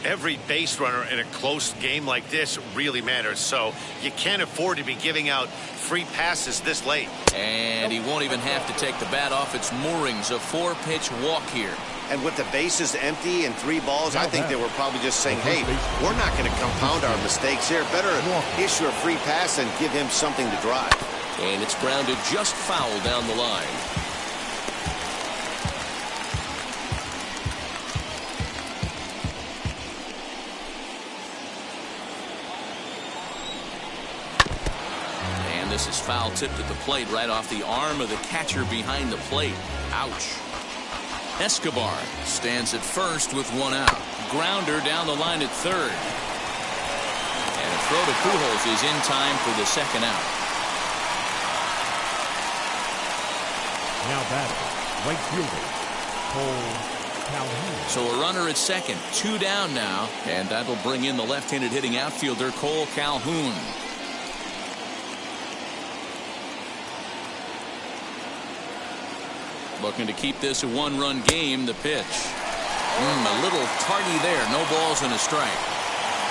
Every base runner in a close game like this really matters, so you can't afford to be giving out free passes this late. And he won't even have to take the bat off its moorings. A 4-pitch walk here. And with the bases empty and 3 balls, I think they were probably just saying, hey, we're not going to compound our mistakes here. Better issue a free pass and give him something to drive. And it's grounded just foul down the line. This is foul tipped at the plate right off the arm of the catcher behind the plate. Ouch. Escobar stands at first with 1 out. Grounder down the line at 3rd. And a throw to Pujols is in time for the 2nd out. Now batting, right fielder, Cole Calhoun. So a runner at 2nd, 2 down now, and that'll bring in the left-handed hitting outfielder Cole Calhoun. Looking to keep this a 1-run game. The pitch. A little tardy there. No balls and a strike.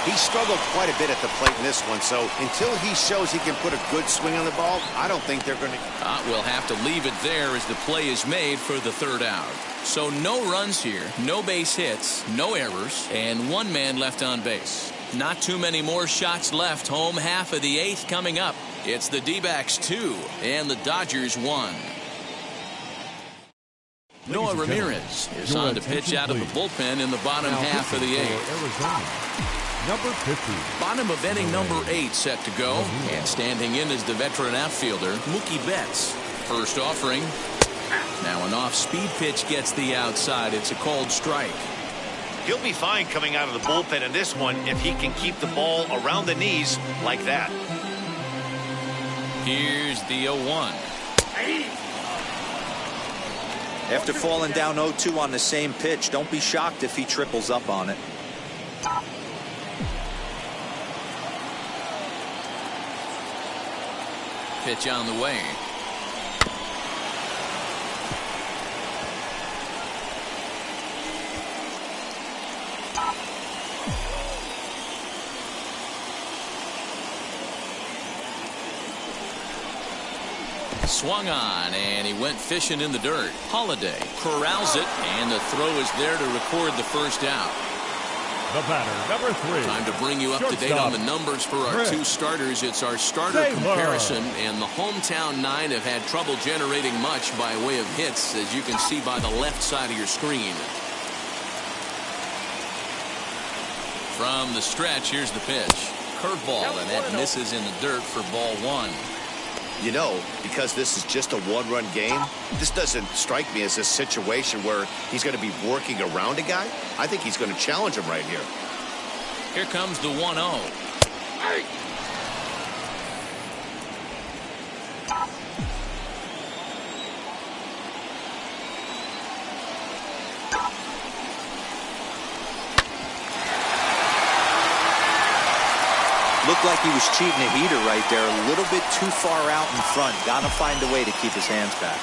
He struggled quite a bit at the plate in this one, so until he shows he can put a good swing on the ball, I don't think they're going to. We'll have to leave it there as the play is made for the 3rd out. So no runs here, no base hits, no errors, and 1 man left on base. Not too many more shots left. Home half of the 8th coming up. It's the D-backs 2 and the Dodgers 1. Noah Ramirez is on to pitch out of the bullpen in the bottom half of the 8th. Number 50. Bottom of inning number 8 set to go. And standing in is the veteran outfielder, Mookie Betts. First offering. Now an off-speed pitch gets the outside. It's a called strike. He'll be fine coming out of the bullpen in this one if he can keep the ball around the knees like that. Here's the 0-1. After falling down 0-2 on the same pitch, don't be shocked if he triples up on it. Pitch on the way. swung on, and he went fishing in the dirt. Holiday corrals it, and the throw is there to record the first out. The batter, number 3. Time to bring you up to date on the numbers for our 2 starters. It's our starter comparison, and the hometown 9 have had trouble generating much by way of hits, as you can see by the left side of your screen. From the stretch, here's the pitch. Curveball, and that misses in the dirt for ball 1. You know, because this is just a one-run game, this doesn't strike me as a situation where he's going to be working around a guy. I think he's going to challenge him right here. Here comes the 1-0. Looked like he was cheating a heater right there, a little bit too far out in front. Got to find a way to keep his hands back.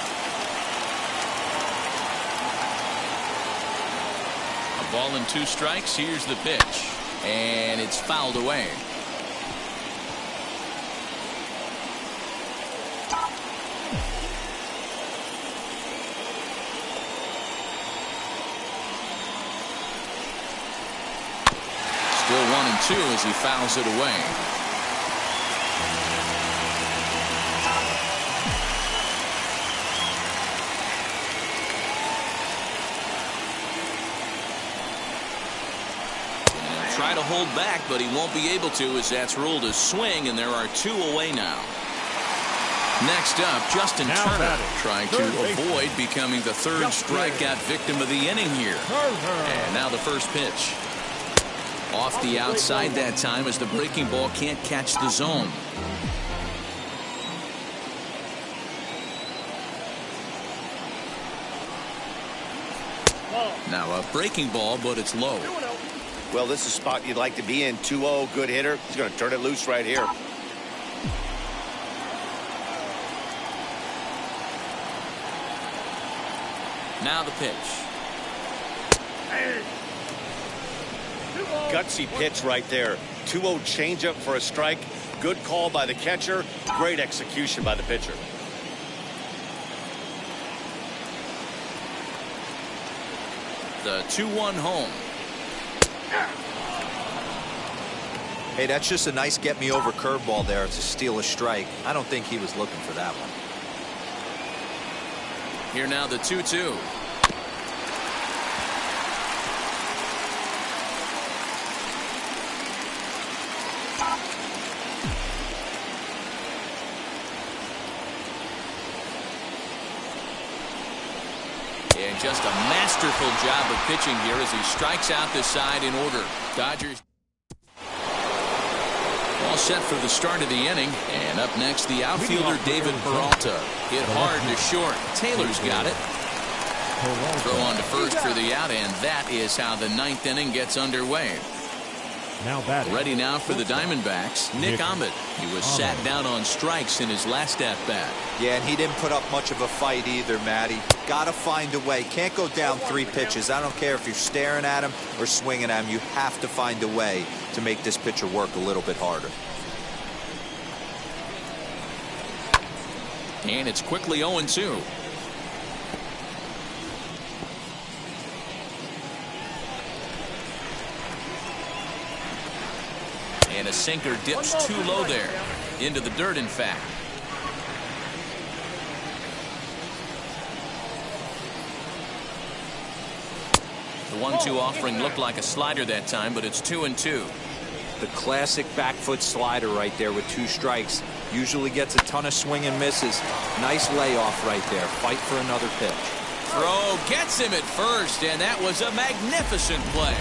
A ball and 2 strikes. Here's the pitch, and it's fouled away. Still 1-2 as he fouls it away. And try to hold back, but he won't be able to, as that's ruled a swing, and there are 2 away now. Next up, Justin Turner trying to avoid becoming the 3rd strikeout victim of the inning here. And now the first pitch. Off the outside that time, as the breaking ball can't catch the zone. Now a breaking ball, but it's low. Well, this is a spot you'd like to be in. 2-0, good hitter. He's going to turn it loose right here. Now the pitch. Gutsy pitch right there. 2-0 changeup for a strike. Good call by the catcher. Great execution by the pitcher. The 2-1 home. Hey, that's just a nice get-me-over curveball there to steal a strike. I don't think he was looking for that one. Here now the 2-2. And just a masterful job of pitching here as he strikes out the side in order. Dodgers all set for the start of the inning. And up next, the outfielder David Peralta. Hit hard to short. Taylor's got it. Throw on to first for the out, and that is how the 9th inning gets underway. Now batting. Ready now for the Diamondbacks, Nick Ahmed. He was sat down on strikes in his last at-bat. Yeah, and he didn't put up much of a fight either, Matty. Got to find a way. Can't go down 3 pitches. I don't care if you're staring at him or swinging at him. You have to find a way to make this pitcher work a little bit harder. And it's quickly 0-2. And a sinker dips too low there. Into the dirt, in fact. The 1-2 offering looked like a slider that time, but it's 2-2. The classic back foot slider right there with 2 strikes. Usually gets a ton of swing and misses. Nice layoff right there. Fight for another pitch. Throw gets him at first, and that was a magnificent play.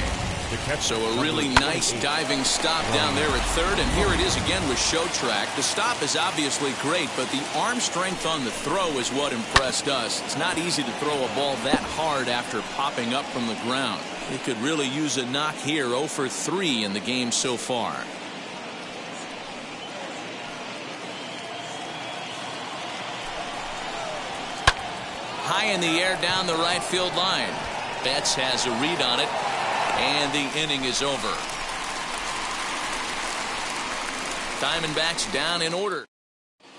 So a really nice diving stop down there at third, and here it is again with Showtrack. The stop is obviously great, but the arm strength on the throw is what impressed us. It's not easy to throw a ball that hard after popping up from the ground. He could really use a knock here. 0 for 3 in the game so far. High in the air down the right field line. Betts has a read on it. And the inning is over. Diamondbacks down in order.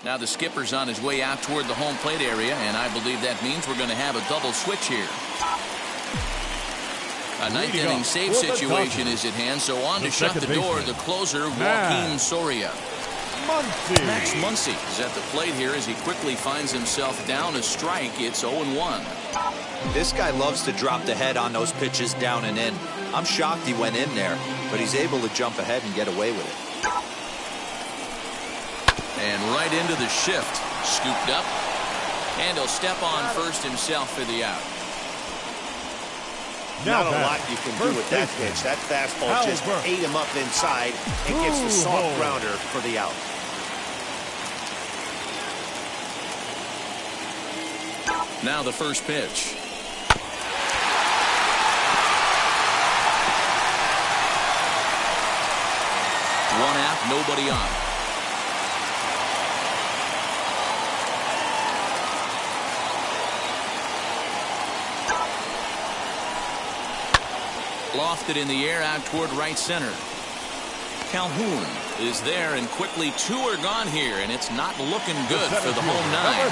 Now the skipper's on his way out toward the home plate area, and I believe that means we're going to have a double switch here. A ninth inning save situation is at hand, so on to shut the door, the closer, Joaquin Soria. Max Muncy is at the plate here as he quickly finds himself down a strike. It's 0-1. This guy loves to drop the head on those pitches down and in. I'm shocked he went in there, but he's able to jump ahead and get away with it. And right into the shift. Scooped up. And he'll step on first himself for the out. Not a lot you can do with that pitch. That fastball just ate him up inside and gets the soft grounder for the out. Now the first pitch. One out, nobody on. Lofted in the air out toward right center. Calhoun is there, and quickly two are gone here, and it's not looking good for the home nine.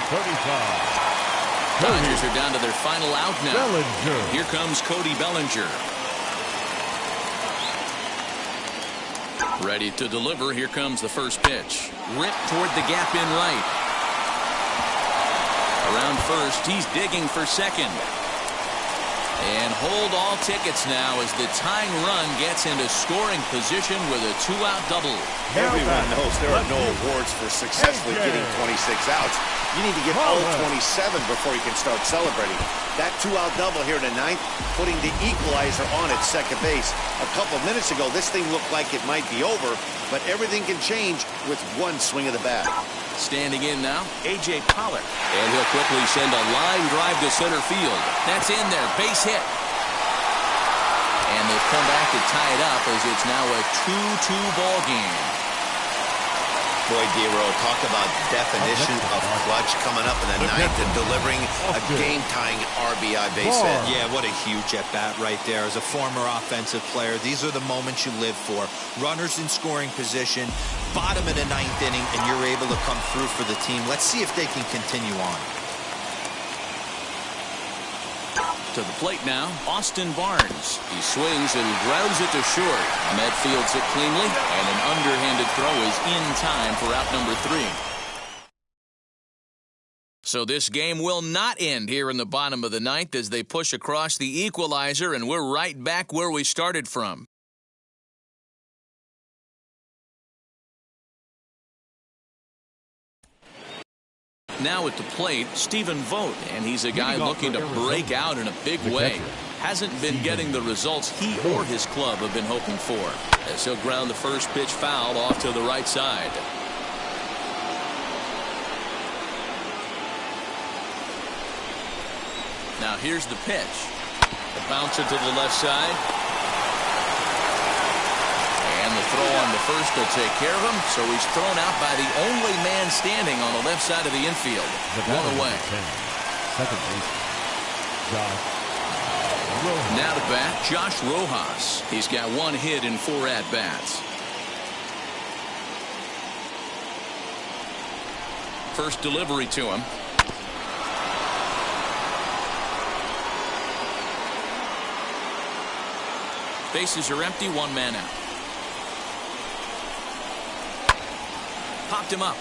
Dodgers are down to their final out now. Here comes Cody Bellinger. Ready to deliver. Here comes the first pitch. Ripped toward the gap in right. Around first, he's digging for second. And hold all tickets now as the tying run gets into scoring position with a two-out double. Everyone knows there are no awards for successfully getting 26 outs. You need to get all 27 before you can start celebrating. That two-out double here in the ninth, putting the equalizer on at second base. A couple of minutes ago, this thing looked like it might be over, but everything can change with one swing of the bat. Standing in now, A.J. Pollock. And he'll quickly send a line drive to center field. That's in there, base hit. And they've come back to tie it up as it's now a 2-2 ball game. Boy, D-Row, talk about definition of clutch coming up in the ninth and delivering a game-tying RBI base hit. Yeah, what a huge at-bat right there. As a former offensive player, these are the moments you live for. Runners in scoring position, bottom of the ninth inning, and you're able to come through for the team. Let's see if they can continue on. To the plate now, Austin Barnes. He swings and grounds it to short. Ahmed fields it cleanly, and an underhanded throw is in time for out number 3. So this game will not end here in the bottom of the ninth as they push across the equalizer, and we're right back where we started from. Now at the plate, Stephen Vogt, and he's a guy looking to break out in a big way. Hasn't been getting the results he or his club have been hoping for. As he'll ground the first pitch foul off to the right side. Now here's the pitch. The bouncer to the left side. And the throw on the first will take care of him, so he's thrown out by the only man standing on the left side of the infield. One away. Second base, Josh. Now to bat, Josh Rojas. He's got one hit in 4 at-bats. First delivery to him. Bases are empty, 1 man out. Popped him up.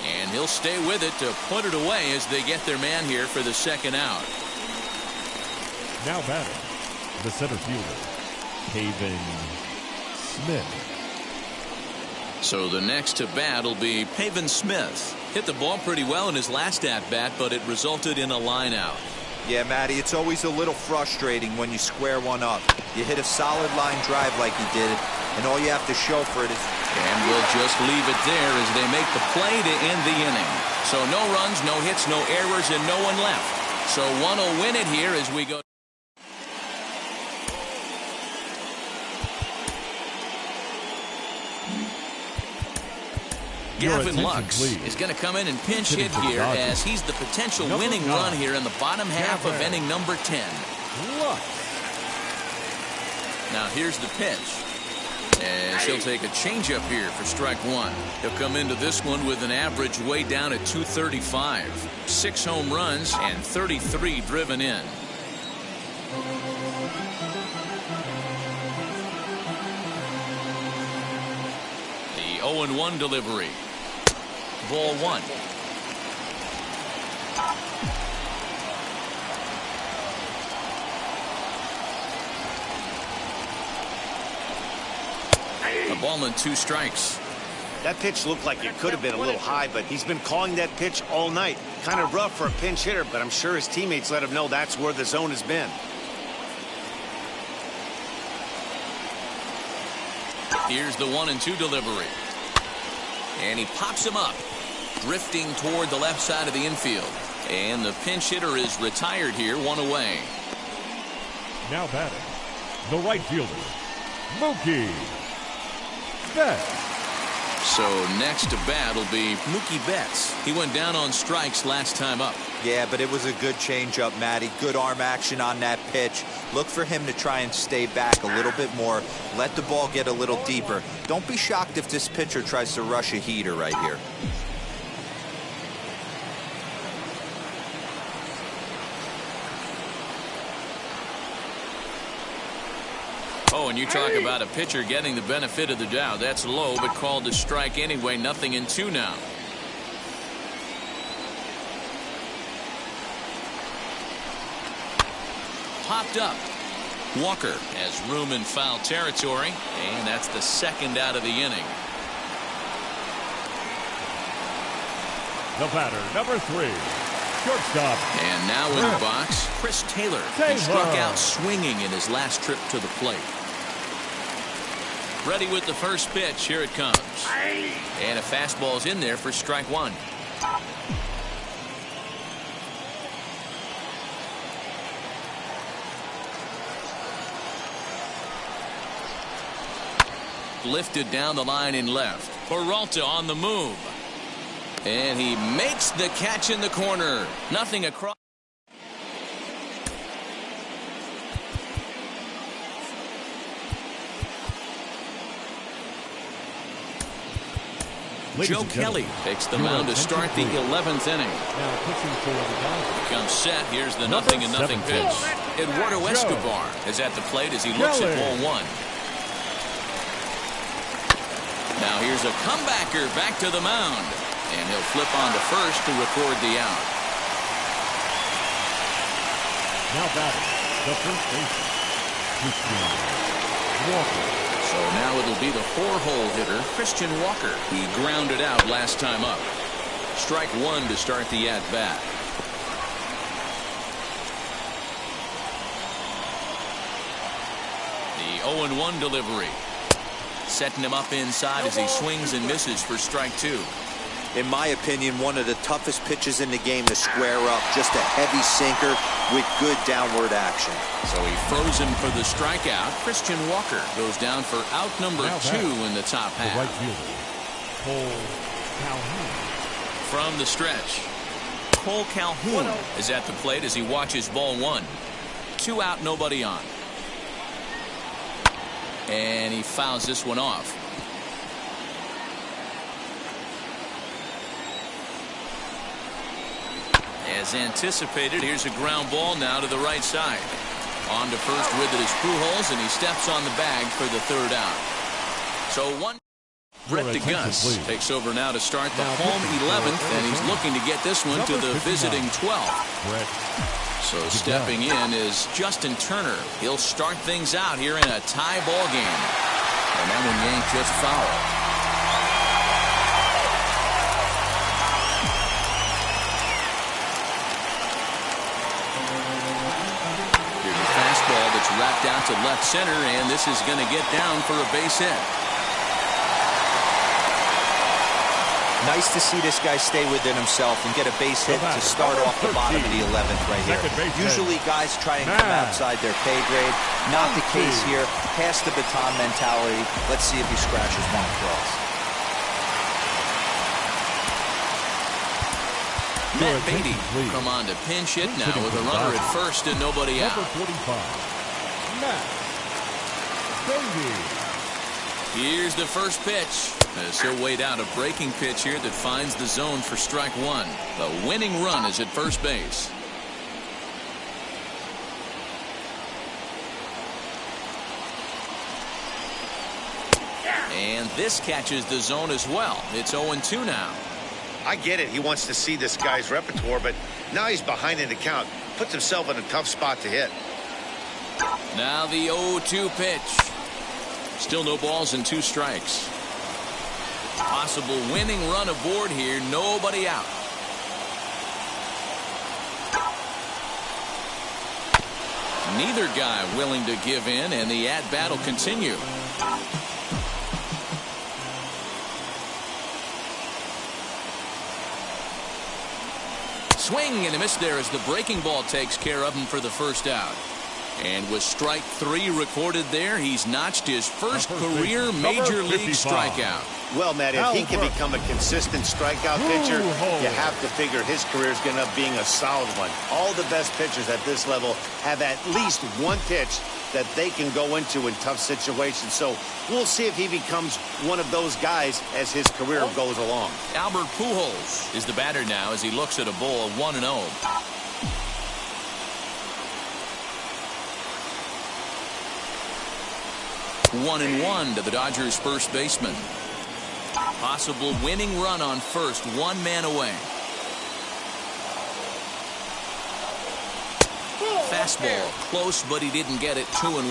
And he'll stay with it to put it away as they get their man here for the second out. Now batting, the center fielder, Pavin Smith. So the next to bat will be Pavin Smith. Hit the ball pretty well in his last at-bat, but it resulted in a line out. Yeah, Matty, it's always a little frustrating when you square one up. You hit a solid line drive like he did, and all you have to show for it is... And we'll just leave it there as they make the play to end the inning. So no runs, no hits, no errors, and no one left. So one will win it here as we go. Gavin Lux is going to come in and pinch hit here as he's the potential winning run here in the bottom half of inning number 10. Now here's the pitch. As he'll take a changeup here for strike one. He'll come into this one with an average way down at 235. 6 home runs and 33 driven in. The 0-1 delivery. Ball one. A ball and 2 strikes. That pitch looked like it could have been a little high, but he's been calling that pitch all night. Kind of rough for a pinch hitter, but I'm sure his teammates let him know that's where the zone has been. Here's the 1-2 delivery. And he pops him up, drifting toward the left side of the infield. And the pinch hitter is retired here, 1 away. Now batting, the right fielder, Mookie Betts. So next to bat will be Mookie Betts. He went down on strikes last time up. Yeah, but it was a good changeup, Matty. Good arm action on that pitch. Look for him to try and stay back a little bit more. Let the ball get a little deeper. Don't be shocked if this pitcher tries to rush a heater right here. Oh, and you talk about a pitcher getting the benefit of the doubt. That's low, but called to strike anyway. 0-2 now. Popped up. Walker has room in foul territory, and that's the 2nd out of the inning. The batter, number 3, shortstop. And now in the box, Chris Taylor. He struck out swinging in his last trip to the plate. Ready with the first pitch. Here it comes. And a fastball's in there for strike one. Lifted down the line in left. Peralta on the move. And he makes the catch in the corner. Nothing across. Joe Kelly takes the mound to start the 11th inning. Now pitching for the Dodgers. Comes set. Here's the 0-0 pitch. Eduardo Escobar is at the plate as he looks at ball one. Now here's a comebacker back to the mound. And he'll flip on to first to record the out. Now batting, the first baseman, Christian Walker. So now it'll be the 4-hole hitter, Christian Walker. He grounded out last time up. Strike one to start the at-bat. The 0-1 delivery. Setting him up inside as he swings and misses for strike two. In my opinion, one of the toughest pitches in the game to square up. Just a heavy sinker with good downward action. So he froze him for the strikeout. Christian Walker goes down for out number 2 in the top half. The right fielder, Cole Calhoun. From the stretch, Cole Calhoun is at the plate as he watches ball one. 2 out, nobody on. And he fouls this one off. As anticipated, here's a ground ball now to the right side. On to first with it is Pujols, and he steps on the bag for the 3rd out. So one. Brett DeGuss takes over now to start the home 11th, and he's looking to get this one to the visiting 12th. So stepping in is Justin Turner. He'll start things out here in a tie ball game. And that one yanked just foul. That's wrapped out to left center, and this is going to get down for a base hit. Nice to see this guy stay within himself and get a base hit to start off the bottom of the 11th right here. Usually guys try and come outside their pay grade. Not the case here. Pass the baton mentality. Let's see if he scratches one across. Matt Beatty come on to pinch hit now with a runner at first and nobody out. Number 45, Matt Beatty. Here's the first pitch. As he'll wait out a breaking pitch here that finds the zone for strike one. The winning run is at first base. And this catches the zone as well. It's 0-2 now. I get it. He wants to see this guy's repertoire, but now he's behind in the count. Puts himself in a tough spot to hit. Now the 0-2 pitch. Still no balls and 2 strikes. Possible winning run aboard here. Nobody out. Neither guy willing to give in, and the at-bat will continue. Swing and a miss there as the breaking ball takes care of him for the first out. And with strike 3 recorded there, he's notched his first career major league strikeout. Well, Matt, if he can become a consistent strikeout pitcher, you have to figure his career is going to end up being a solid one. All the best pitchers at this level have at least one pitch that they can go into in tough situations. So we'll see if he becomes one of those guys as his career goes along. Albert Pujols is the batter now as he looks at a ball of 1-0. One and one to the Dodgers first baseman. Possible winning run on first, 1 man away. Fastball close, but he didn't get it. 2-1.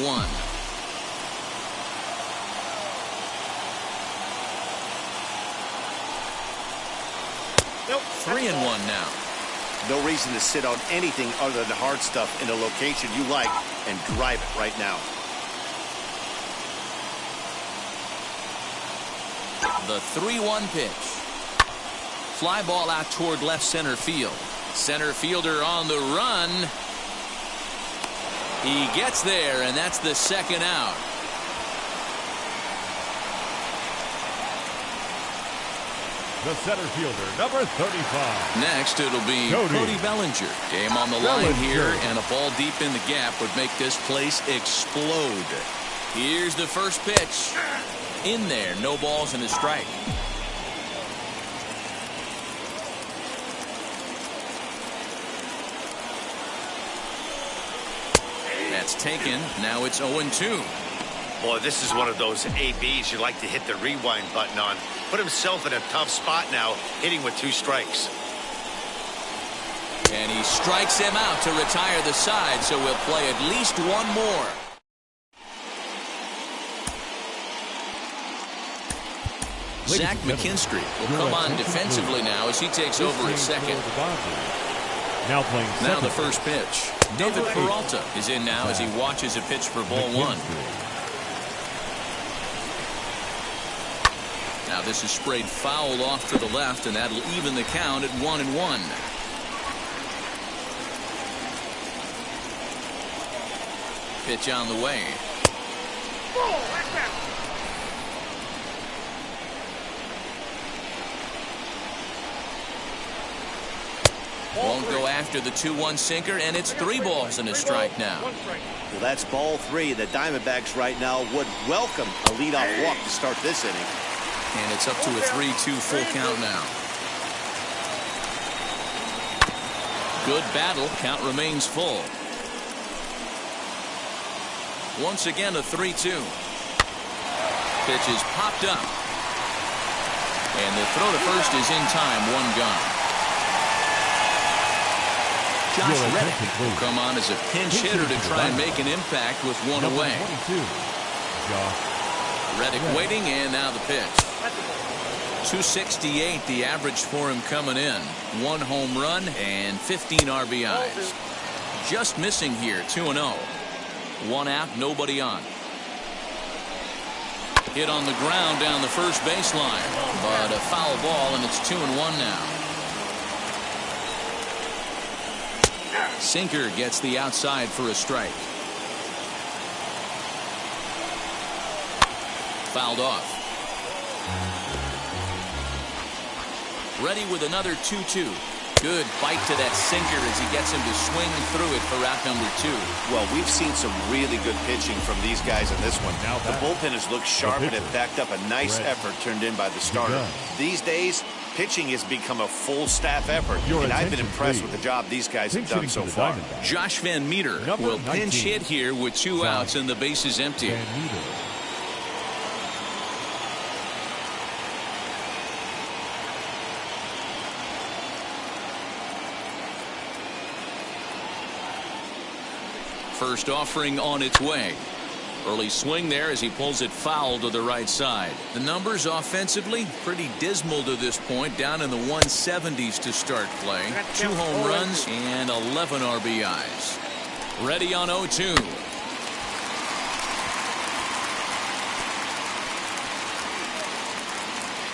Nope. 3-1 now. No reason to sit on anything other than hard stuff in a location you like and drive it right now. The 3-1 pitch. Fly ball out toward left center field. Center fielder on the run. He gets there, and that's the second out. The center fielder, number 35. Next, it'll be Cody Bellinger. Game on the line here, and a ball deep in the gap would make this place explode. Here's the first pitch. In there, no balls and a strike. That's taken. Now it's 0-2. Boy, this is one of those ABs you like to hit the rewind button on. Put himself in a tough spot now, hitting with 2 strikes. And he strikes him out to retire the side, so we'll play at least one more. Zach McKinstry will come on defensively now as he takes over at second. Now the first pitch. David Peralta is in now as he watches a pitch for ball 1. Now this is sprayed foul off to the left, and that'll even the count at 1-1. Pitch on the way. Won't go after the 2-1 sinker, and it's 3 balls and a strike now. Well, that's ball 3. The Diamondbacks right now would welcome a leadoff walk to start this inning. And it's up to a 3-2 full count now. Good battle. Count remains full. Once again, a 3-2. Pitch is popped up. And the throw to first is in time. 1 gone. Josh Reddick will come on as a pinch hitter to try and make an impact with 1 away. Reddick waiting, and now the pitch. 268 the average for him coming in. 1 home run and 15 RBIs. Just missing here, 2-0. 1 out, nobody on. Hit on the ground down the first baseline, but a foul ball, and it's 2-1 now. Sinker gets the outside for a strike. Fouled off. Ready with another 2-2. Good bite to that sinker as he gets him to swing through it for out number 2. Well, we've seen some really good pitching from these guys in this one. The bullpen has looked sharp and have backed up a nice effort turned in by the starter. These days, pitching has become a full staff effort, and I've been impressed with the job these guys have done so far. Josh Van Meter will pinch hit here with 2 outs and the bases empty. First offering on its way. Early swing there as he pulls it foul to the right side. The numbers offensively pretty dismal to this point, down in the 170s to start play. 2 home runs and 11 RBIs. Ready on 0-2.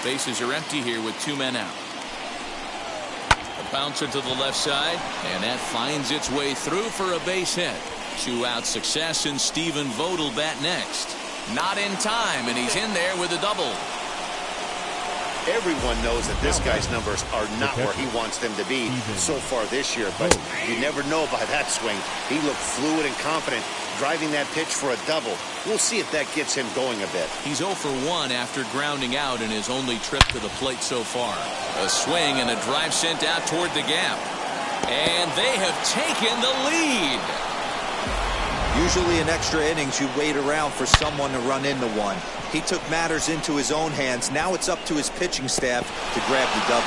Bases are empty here with 2 men out. A bouncer to the left side, and that finds its way through for a base hit. 2-out success, and Stephen Vogt will bat next. Not in time, and he's in there with a double. Everyone knows that this guy's numbers are not where he wants them to be so far this year, but you never know by that swing. He looked fluid and confident, driving that pitch for a double. We'll see if that gets him going a bit. He's 0 for 1 after grounding out in his only trip to the plate so far. A swing and a drive sent out toward the gap. And they have taken the lead. Usually in extra innings, you wait around for someone to run into one. He took matters into his own hands. Now it's up to his pitching staff to grab the W.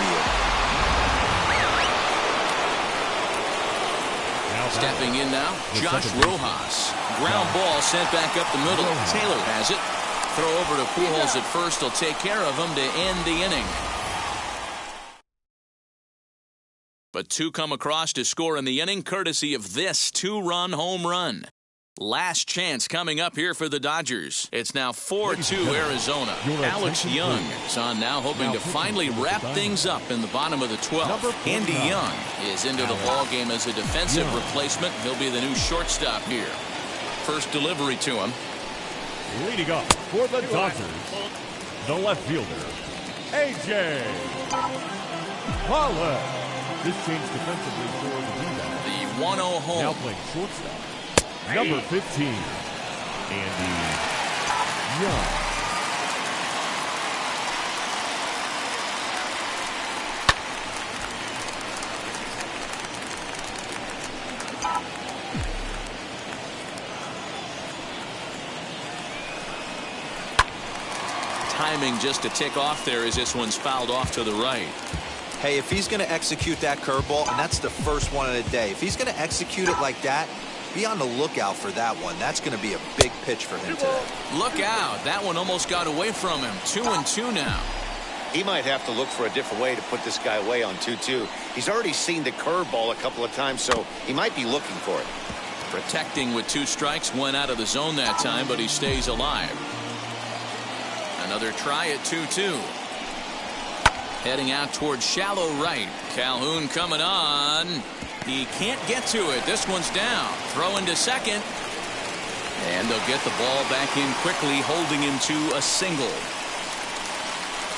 Stepping in now, Josh Rojas. Ground ball sent back up the middle. Taylor has it. Throw over to Pujols at first. He'll take care of him to end the inning. But 2 come across to score in the inning, courtesy of this 2-run home run. Last chance coming up here for the Dodgers. It's now 4-2 Arizona. Alex Young is on now, hoping to finally wrap things up in the bottom of the 12th. Andy Young is into the ballgame as a defensive replacement. He'll be the new shortstop here. First delivery to him. Leading up for the Dodgers, the left fielder, A.J. Pollock. This change defensively for the D-backs. The 1-0 home. Now playing shortstop. Number 15, Andy Young. Timing just to tick off there as this one's fouled off to the right. Hey, if he's going to execute that curveball, and that's the first one of the day, if he's going to execute it like that, be on the lookout for that one. That's going to be a big pitch for him today. Look out. That one almost got away from him. 2-2 now. He might have to look for a different way to put this guy away on 2-2. He's already seen the curveball a couple of times, so he might be looking for it. Protecting with 2 strikes, went out of the zone that time, but he stays alive. Another try at 2-2. Heading out towards shallow right. Calhoun coming on. He can't get to it. This one's down. Throw into second. And they'll get the ball back in quickly, holding him to a single.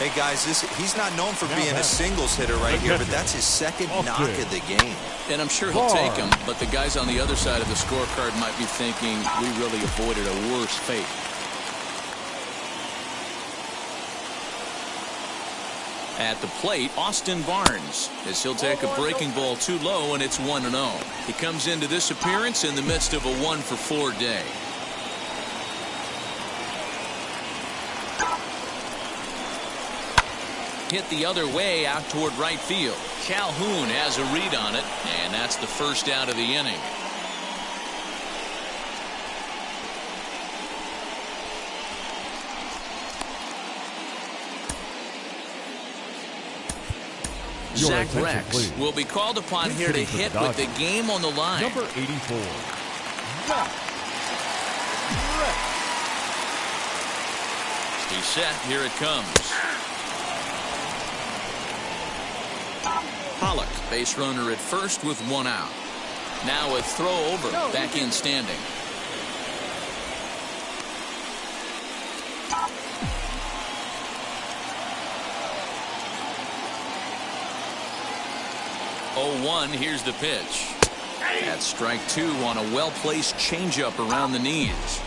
Hey, guys, he's not known for being a singles hitter right here, but that's his second knock of the game. And I'm sure he'll take him, but the guys on the other side of the scorecard might be thinking we really avoided a worse fate. At the plate, Austin Barnes, as he'll take a breaking ball too low, and it's 1-0. He comes into this appearance in the midst of a 1-for-4 day. Hit the other way out toward right field. Calhoun has a read on it, and that's the first out of the inning. Zach Rex will be called upon here to hit with the game on the line. Number 84, Zach Rex. He's set. Here it comes. Pollock, base runner at first with 1 out. Now a throw over, back in standing. 0-1. Here's the pitch. That's strike 2 on a well-placed changeup around the knees.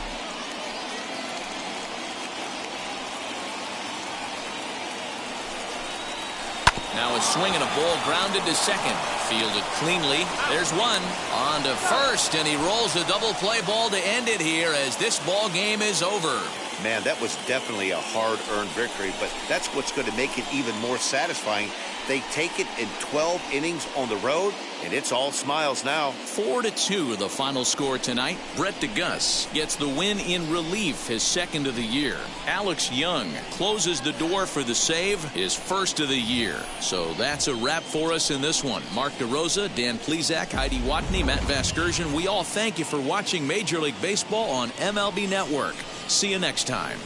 Now a swing and a ball grounded to second. Fielded cleanly. There's one. On to first, and he rolls a double play ball to end it here as this ball game is over. Man, that was definitely a hard-earned victory, but that's what's going to make it even more satisfying. They take it in 12 innings on the road, and it's all smiles now. 4-2 the final score tonight. Brett DeGus gets the win in relief, his second of the year. Alex Young closes the door for the save, his first of the year. So that's a wrap for us in this one. Mark DeRosa, Dan Plesac, Heidi Watney, Matt Vasgersian. We all thank you for watching Major League Baseball on MLB Network. See you next time.